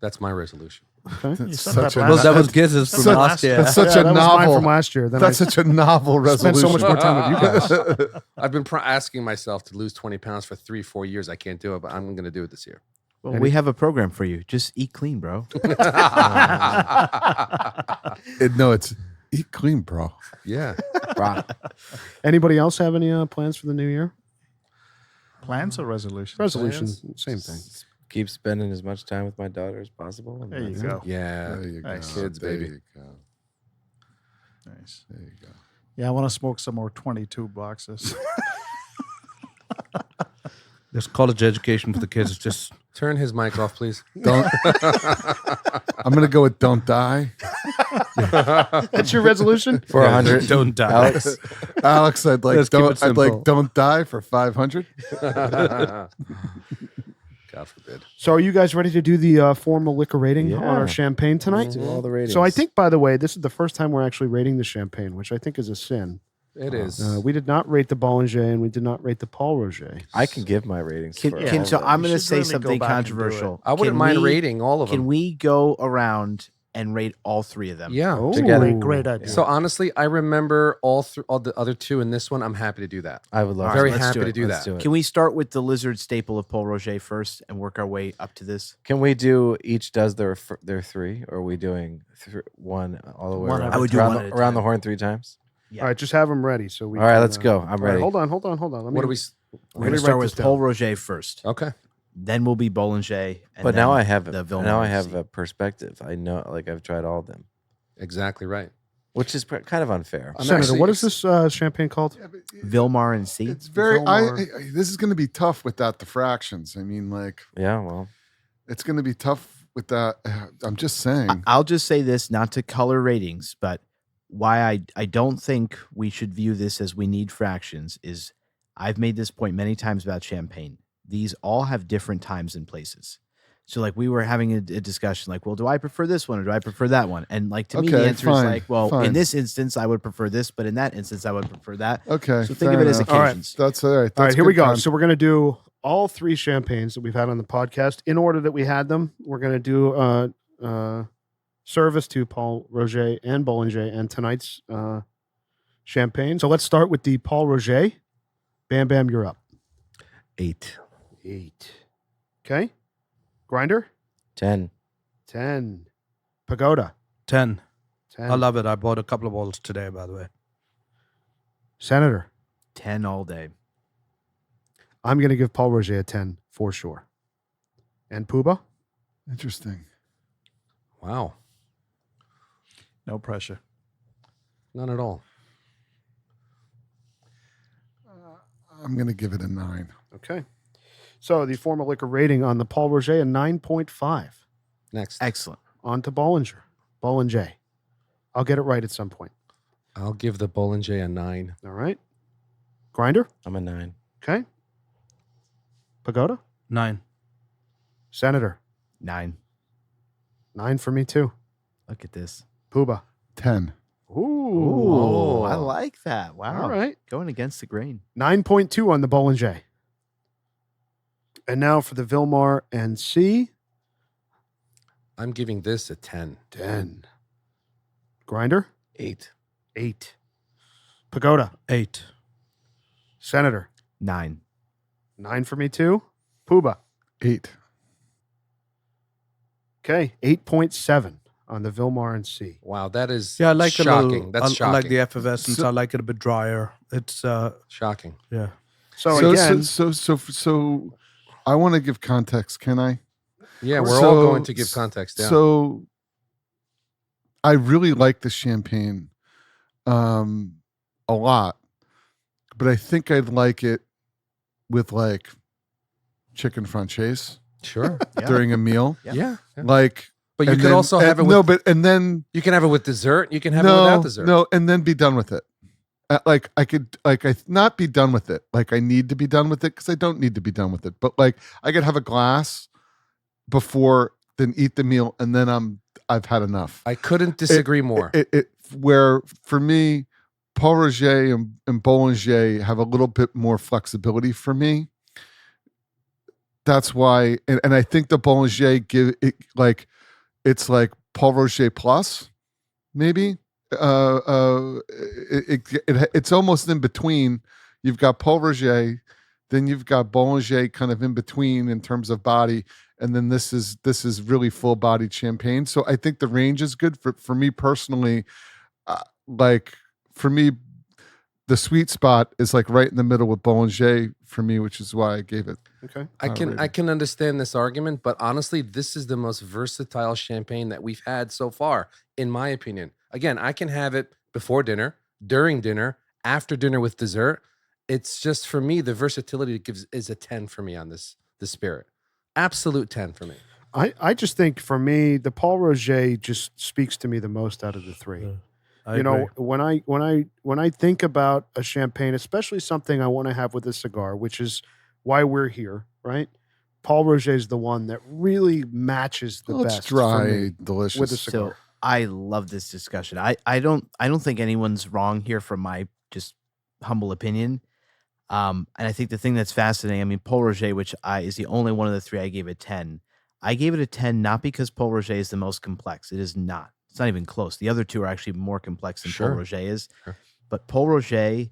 That's my resolution. Okay. That's said such that a last Well, that was time. Giz's from Such- last year. that's such Yeah, a that was mine novel. from last year. Then That's I such a novel spent resolution. so much more time with you guys. I've been asking myself to lose 20 pounds for 3-4 years. I can't do it, but I'm going to do it this year. Well, we have a program for you. Just eat clean, bro. No, it's eat clean, bro. Yeah. Anybody else have any plans for the new year? Plans or resolutions? Resolutions, same thing. keep spending as much time with my daughter as possible. And There you that's go. Yeah. There you go. Nice. Kids, There baby. you go. Nice. There you go. Yeah, I want to smoke some more 22 boxes. This college education for the kids is just Turn his mic off, please. Don't. I'm gonna go with "Don't Die." That's your resolution? For 100. don't die. Alex, Alex, I'd like Let's keep don't. it I'd like simple. "Don't Die" for 500. God forbid. So, are you guys ready to do the formal liquor rating on Yeah. our champagne tonight? do all the ratings. So, I think, by the way, this is the first time we're actually rating the champagne, which I think is a sin. It is. We did not rate the Bollinger and we did not rate the Paul Roger. I can give my ratings. Can, for can, all so of them. I'm You going to should say really go something back and do it. controversial. I wouldn't Can mind we- rating all of them. Can we go around and rate all three of them? Yeah. Oh, Together. Great idea. So honestly, I remember all the other two in this one. I'm happy to do that. I would love. All Very right, let's happy do to it. do Let's that. do it. Can we start with the lizard staple of Paul Roger first and work our way up to this? Can we do each does their three, or are we doing one all the way One around? at a I would do around, one at a around the time. horn 3 times. Yeah. All right, just have them ready. So we. All right, can, let's go. I'm all right, ready. hold on. Let What me, do we? We're Let going me to start write with this down. Paul Roger first. Okay. Then will be Bollinger. And But now then I have the now I Vilmart have Cie. a perspective. I know, like I've tried all of them, Exactly right. which is kind of unfair. I'm Senator, actually what is this champagne called? Vilmar and C. It's very. Vilmar. This is going to be tough without the fractions. I mean, like Yeah, well, it's going to be tough with that. I'm just saying. I'll just say this, not to color ratings, but why I don't think we should view this as we need fractions is I've made this point many times about champagne. These all have different times and places. So like we were having a discussion like, well, do I prefer this one or do I prefer that one? And like to me, the Okay, answer fine, is like, well, fine. in this instance, I would prefer this, but in that instance, I would prefer that. Okay. So think of fair it as enough. All right. occasions. That's all right. All right, That's here we good go. So we're going to do all three champagnes that we've had on the podcast in order that we had them. We're going to do service to Paul Roger and Bollinger and tonight's champagne. So let's start with the Paul Roger. Bam, Bam, you're up. 8. 8. Okay. Grinder. 10. 10. Pagoda. 10. 10. I love it. I bought a couple of bottles today, by the way. Senator. 10 all day. I'm going to give Paul Roger a 10 for sure. And Puba. Interesting. Wow. No pressure. None at all. I'm going to give it a 9. Okay. So the formal liquor rating on the Paul Roger, a 9.5. Next. Excellent. On to Bollinger. Bollinger. I'll get it right at some point. I'll give the Bollinger a 9. All right. Grinder. I'm a 9. Okay. Pagoda. 9. Senator. 9. 9 for me too. Look at this. Puba. 10. Ooh, I like that. Wow. All right. Going against the grain. 9.2 on the Bollinger. And now for the Vilmart and C. I'm giving this a 10. 10. Grinder. 8. 8. Pagoda. 8. Senator. 9. 9 for me too. Puba. 8. Okay. 8.7 on the Vilmart and C. Wow, that is Yeah, I like shocking. a little. That's I shocking. like the effervescence. I like it a bit drier. It's Shocking. yeah. So again, So I want to give context. Can I? Yeah, we're all So- going to give context. Yeah. So I really like the champagne a lot, but I think I'd like it with like chicken franchise sure. Yeah. during a meal. Yeah. Yeah. Like But you And could then- also have it and- with no, but and then you can have it with dessert. You can have it without dessert. No, and then be done with it. Like I could, like I not be done with it. Like I need to be done with it because I don't need to be done with it. But like I could have a glass before, then eat the meal, and then I've had enough. I couldn't disagree more. Where for me, Paul Roger and Bollinger have a little bit more flexibility for me. That's why, and I think the Bollinger give it like it's like Paul Roger plus, maybe. It's almost in between. You've got Paul Roger, then you've got Bollinger kind of in between in terms of body, and then this is really full bodied champagne. So I think the range is good for me personally. Like for me, the sweet spot is like right in the middle with Bollinger for me, which is why I gave it. Okay. I can understand this argument, but honestly, this is the most versatile champagne that we've had so far, in my opinion. Again, I can have it before dinner, during dinner, after dinner with dessert. It's just for me, the versatility it gives is a 10 for me on this spirit. Absolute 10 for me. I just think for me, the Paul Roger just speaks to me the most out of the three. I agree. When I think about a champagne, especially something I want to have with a cigar, which is why we're here, right? Paul Roger is the one that really matches the It's best for dry, me delicious. with a So cigar. I love this discussion. I don't think anyone's wrong here from my just humble opinion. And I think the thing that's fascinating, I mean, Paul Roger, which is the only one of the three I gave a 10. I gave it a 10 not because Paul Roger is the most complex. It is not. It's not even close. The other two are actually more complex than Sure. Paul Roger is. Sure. But Paul Roger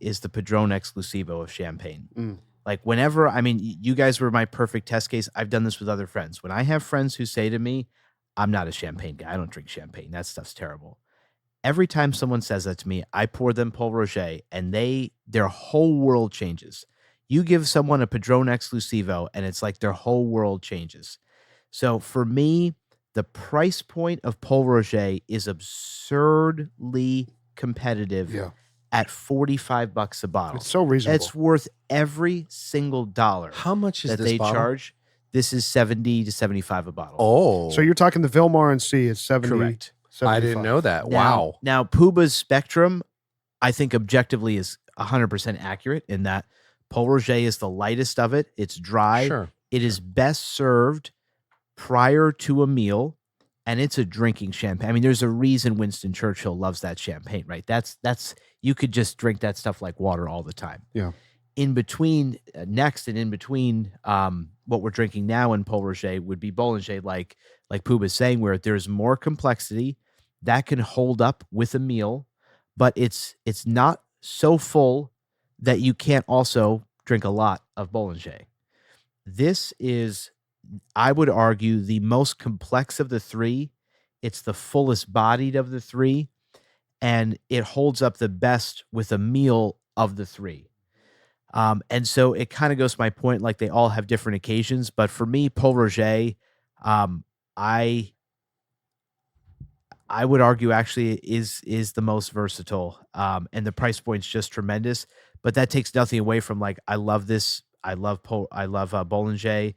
is the Padron Exclusivo of champagne. Mm. Like whenever, I mean, you guys were my perfect test case. I've done this with other friends. When I have friends who say to me, I'm not a champagne guy. I don't drink champagne. That stuff's terrible. Every time someone says that to me, I pour them Paul Roger and their whole world changes. You give someone a Padron Exclusivo and it's like their whole world changes. So for me, the price point of Paul Roger is absurdly competitive Yeah. at $45 a bottle. It's so reasonable. It's worth every single dollar How much is that this they bottle? charge. This is $70 to $75 a bottle. Oh, So you're talking the Vilmart Cie is 70. Correct. I didn't 75. know that. Now- Wow. Now, Puba's spectrum, I think objectively is 100% accurate in that Paul Roger is the lightest of it. It's dry. Sure. It is best served prior to a meal, and it's a drinking champagne. I mean, there's a reason Winston Churchill loves that champagne, right? That's you could just drink that stuff like water all the time. Yeah. In between, next and in between, what we're drinking now in Paul Roger would be Bollinger, like Puba's saying, where there's more complexity that can hold up with a meal, but it's not so full that you can't also drink a lot of Bollinger. This is, I would argue, the most complex of the three. It's the fullest bodied of the three, and it holds up the best with a meal of the three. And so it kind of goes to my point, like they all have different occasions, but for me, Paul Roger, I would argue actually is the most versatile. And the price point's just tremendous, but that takes nothing away from like, I love this. I love Bollinger.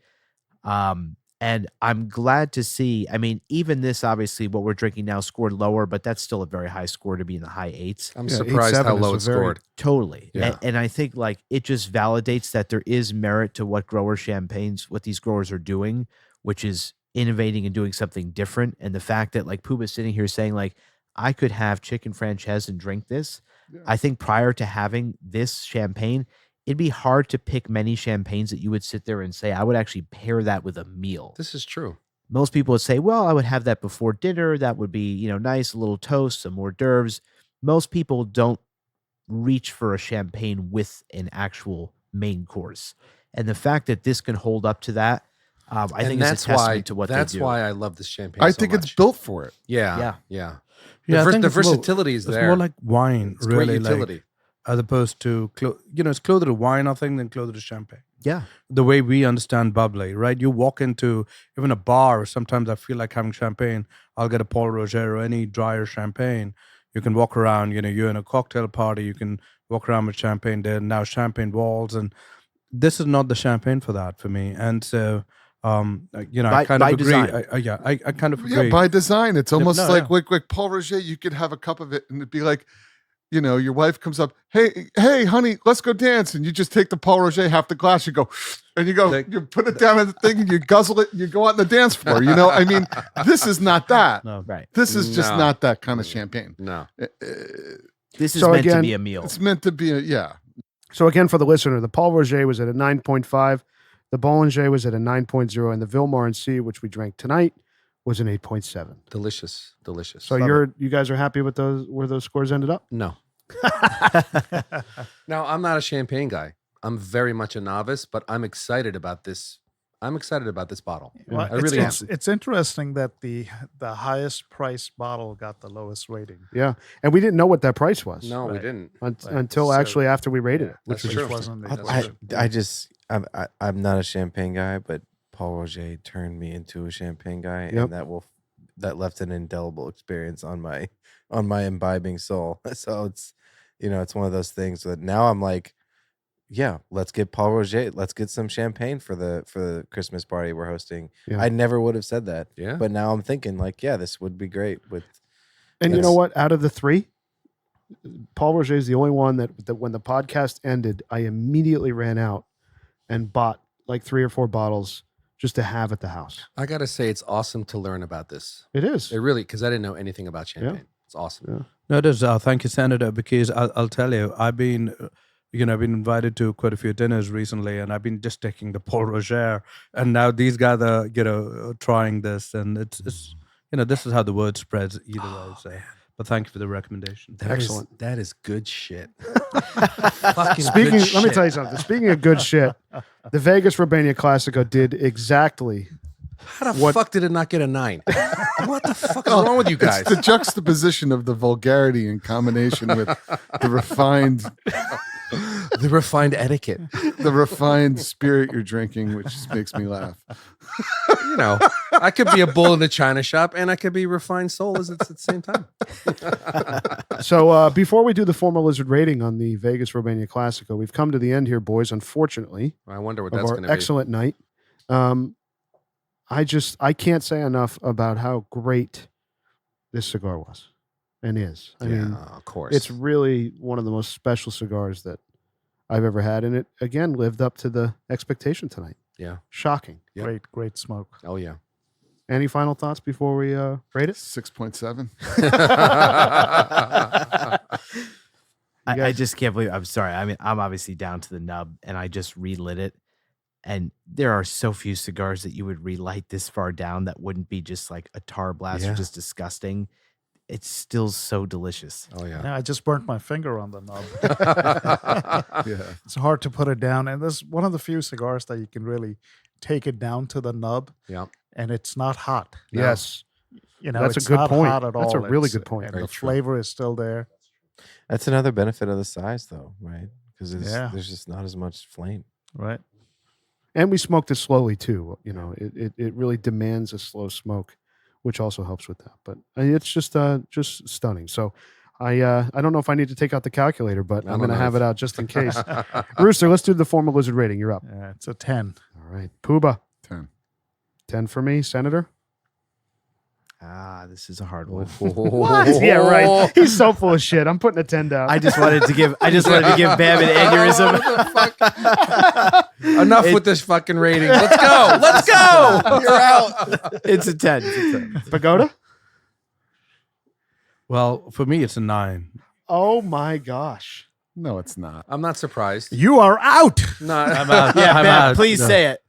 And I'm glad to see, I mean, even this, obviously what we're drinking now scored lower, but that's still a very high score to be in the high 8s. I'm Yeah, surprised 8.7 how is low a it very- scored. Totally. Yeah. And I think like it just validates that there is merit to what what these growers are doing, which is innovating and doing something different. And the fact that like Puba's sitting here saying like, I could have chicken franchise and drink this. Yeah. I think prior to having this champagne, it'd be hard to pick many champagnes that you would sit there and say, I would actually pair that with a meal. This is true. Most people would say, well, I would have that before dinner. That would be, nice, a little toast, some hors d'oeuvres. Most people don't reach for a champagne with an actual main course. And the fact that this can hold up to that, I think is a testament to what that's they do. why I love this champagne. I so think it's much. built for it. Yeah. Yeah. Yeah. Yeah, I The think the it's more- versatility is It's there. more like wine, It's really, great utility. as opposed to it's closer to wine, I think, than closer to champagne. Yeah. The way we understand bubbly, right? You walk into even a bar, sometimes I feel like having champagne. I'll get a Paul Roger or any drier champagne. You can walk around, you're in a cocktail party, you can walk around with champagne. There are now champagne walls, and this is not the champagne for that for me. And so I kind by of agree. design. I kind of agree. Yeah, by design. It's almost no, like Paul Roger. You could have a cup of it and it'd be like, your wife comes up, hey, honey, let's go dance. And you just take the Paul Roger, half the glass, you go, and you put it down in the thing and you guzzle it and you go out on the dance floor. I mean, this is not that. No. Right. This is just not that kind of champagne. No. This is So meant to again, be a meal. It's meant to be So again, for the listener, the Paul Roger was at a 9.5, the Bollinger was at a 9.0, and the Vilmart Cie, which we drank tonight, was an 8.7. Delicious. So you guys are happy with where those scores ended up? No. Now, I'm not a champagne guy. I'm very much a novice, but I'm excited about this. I'm excited about this bottle. Well, I really am. it's interesting that the highest priced bottle got the lowest rating. Yeah, and we didn't know what that price was. No, we Right. didn't. Until So- actually after we rated it. That's Which true. wasn't the That's question. true. I'm not a champagne guy, but Paul Roger turned me into a champagne guy, Yep. and that left an indelible experience on my imbibing soul. So it's one of those things that now I'm like, yeah, let's get Paul Roger. Let's get some champagne for the Christmas party we're hosting. Yeah. I never would have said that, Yeah. but now I'm thinking like, yeah, this would be great with. And you Yes. know what? Out of the three, Paul Roger is the only one that when the podcast ended, I immediately ran out and bought like 3 or 4 bottles just to have at the house. I got to say, it's awesome to learn about this. It is. It really, because I didn't know anything about champagne. It's awesome. Yeah. No, it is. Thank you, Senator, because I'll tell you, I've been invited to quite a few dinners recently, and I've been just taking the Paul Roger, and now these guys are, trying this, and it's this is how the word spreads either way. So, but thank you for the recommendation. Excellent. That is good shit. Fucking Speaking, good let me shit. tell you something. Speaking of good shit, the Vegas Robaina Clásico did exactly. How the fuck did it not get a 9? What the fuck is wrong with you guys? It's the juxtaposition of the vulgarity in combination with the refined etiquette. the refined spirit you're drinking, which just makes me laugh. I could be a bull in a china shop, and I could be refined soul at the same time. So before we do the formal lizard rating on the Vegas Robaina Clásico, we've come to the end here, boys, unfortunately, I wonder what of that's our going to be. excellent night. I can't say enough about how great this cigar was and is. I mean, of course. it's really one of the most special cigars that I've ever had, and it again lived up to the expectation tonight. Yeah. Shocking. Yep. Great smoke. Oh, yeah. Any final thoughts before we rate it? 6.7. I just can't believe. I'm sorry. I mean, I'm obviously down to the nub, and I just relit it. And there are so few cigars that you would relight this far down that wouldn't be just like a tar blast or Yeah. just disgusting. It's still so delicious. Oh, yeah. Yeah, I just burnt my finger on the knob. Yeah. It's hard to put it down, and this is one of the few cigars that you can really take it down to the nub, Yeah. and it's not hot. No. Yes. That's a it's good not point. hot at That's a all. really It's- good point. And Very the true. flavor is still there. That's another benefit of the size, though, right? Because Yeah. there's just not as much flame. Right. And we smoked it slowly too. It really demands a slow smoke, which also helps with that. But it's just stunning. So I don't know if I need to take out the calculator, but I I'm don't going to know have if- it out just in case. Rooster, let's do the formal lizard rating. You're up. Yeah, it's a 10. All right. Puba, 10. 10 for me. Senator? This is a hard one. What? Yeah, right. He's so full of shit. I'm putting a 10 down. I just wanted to give Bam an aneurysm. Enough with this fucking rating. Let's go. Let's go. You're out. It's a 10. It's a 10. Pagoda? Well, for me, it's a 9. Oh my gosh. No, it's not. I'm not surprised. You are out. No, I'm out. Yeah, I'm Bam, out. please No. say it.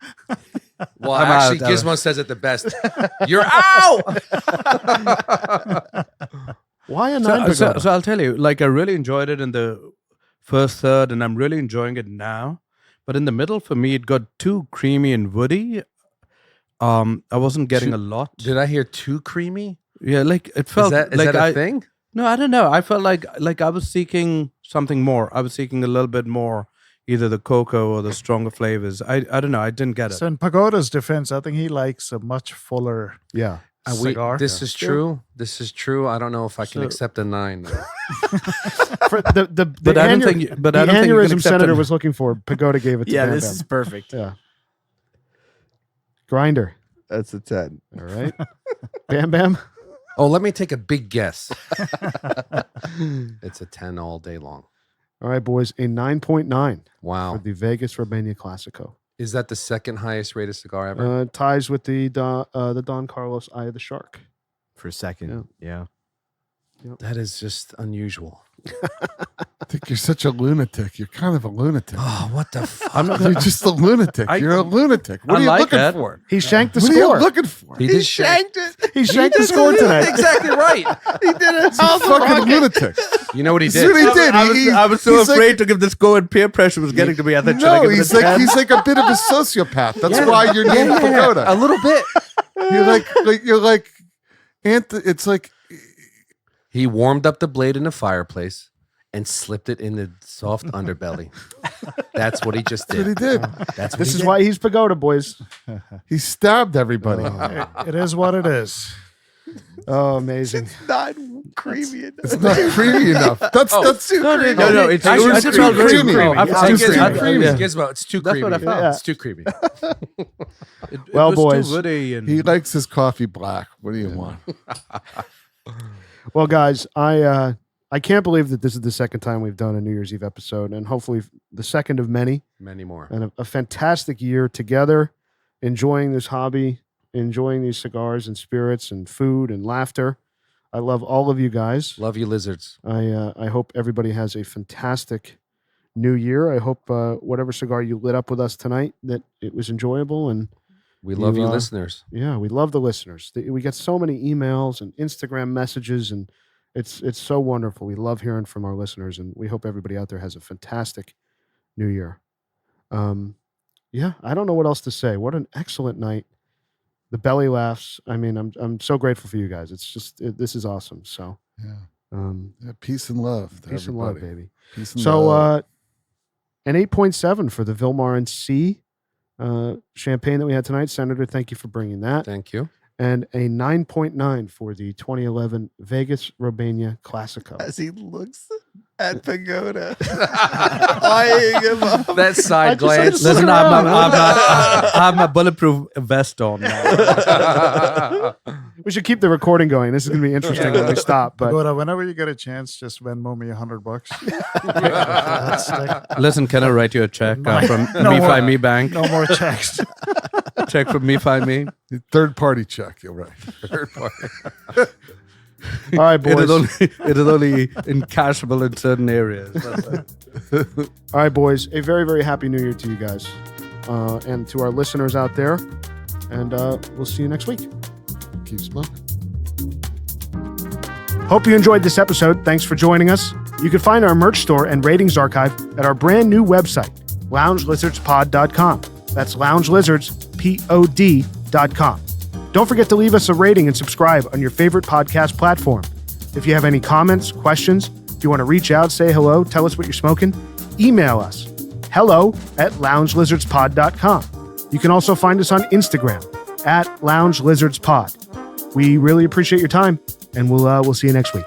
well, I'm actually, out. Gizmo says it the best. You're out. Why a 9 Pagoda? So I'll tell you, like I really enjoyed it in the first third, and I'm really enjoying it now. But in the middle, for me, it got too creamy and woody. I wasn't getting a lot. Did I hear too creamy? Yeah, like it Is felt that like a thing? No, I don't know. I felt like I was seeking something more. I was seeking a little bit more, either the cocoa or the stronger flavors. I don't know. I didn't get it. So in Pagoda's defense, I think he likes a much fuller Yeah. cigar. This is true. This is true. I don't know if I can So- accept a 9. though. For the But I don't think. But I don't think you can aneurysm accept Senator it. was looking for, Pagoda gave it to Yeah, Bam this Bam. is perfect. Yeah. Grinder. That's a 10. All right. Bam Bam. Oh, let me take a big guess. It's a 10 all day long. All right, boys. A 9.9 Wow. for the Vegas Robaina Clásico. Is that the second highest rated cigar ever? Ties with the Don Carlos Eye of the Shark. For a second. Yeah. That is just unusual. I think you're such a lunatic. You're kind of a lunatic. Oh, what the fuck? You're just a lunatic. You're a lunatic. What I are you like looking it. for? He shanked the What are you score. looking for? He did shank. He shanked the score tonight. Exactly right. He did it. He's a fucking lunatic. You know what he That's what did? he did. I was so he's afraid to give this go, and peer pressure was getting to me. I thought, should I No, give it he's a 10? he's like a bit of a sociopath. That's why you're named Pagoda. A little bit. You're like it's like He warmed up the blade in the fireplace and slipped it in the soft underbelly. That's what he just that's what he did. did. That's what This he is did. why he's Pagoda, boys. He stabbed everybody. It is what it is. Oh, amazing. Not creamy enough. It's not creamy enough. That's too creamy. No, it's I too should smell very creamy. creamy. It's I too guess- creamy. Gizmo, it's too That's creamy. what I felt. Yeah. It's too creamy. It Well, was boys. too woody and He likes his coffee black. What do you want? Well, guys, I can't believe that this is the second time we've done a New Year's Eve episode, and hopefully the second of many. Many more. And a fantastic year together, enjoying this hobby, enjoying these cigars and spirits and food and laughter. I love all of you guys. Love you, lizards. I hope everybody has a fantastic new year. I hope whatever cigar you lit up with us tonight, that it was enjoyable. And We love you, You, listeners. yeah, we love the listeners. We get so many emails and Instagram messages, and it's so wonderful. We love hearing from our listeners, and we hope everybody out there has a fantastic new year. Yeah, I don't know what else to say. What an excellent night. The belly laughs. I mean, I'm so grateful for you guys. It's just this is awesome. So Yeah. Yeah, peace and love. To peace and love, everybody. baby. Peace and So love. an 8.7 for the Vilmart Cie champagne that we had tonight. Senator, thank you for bringing that. Thank you. And a 9.9 for the 2011 Vegas Robaina Clásico. As he looks at Pagoda, eyeing him up. That side glance. listen, I have my bulletproof vest on now. We should keep the recording going. This is going to be interesting when we stop. But Pagoda, whenever you get a chance, just Venmo me $100. Listen, can I write you a check from No Me more. Fi Me Bank? No more checks. Check from Me Fi Me. Third party check. You're right. Third party. all right, It is boys. only encashable in certain areas. That's it. All right, boys. A very, very happy New Year to you guys and to our listeners out there. And we'll see you next week. Keep smoking. Hope you enjoyed this episode. Thanks for joining us. You can find our merch store and ratings archive at our brand new website, loungelizardspod.com. That's loungelizardspod.com. Don't forget to leave us a rating and subscribe on your favorite podcast platform. If you have any comments, questions, if you want to reach out, say hello, tell us what you're smoking, email us, hello@loungelizardspod.com. You can also find us on Instagram @loungelizardspod. We really appreciate your time, and we'll see you next week.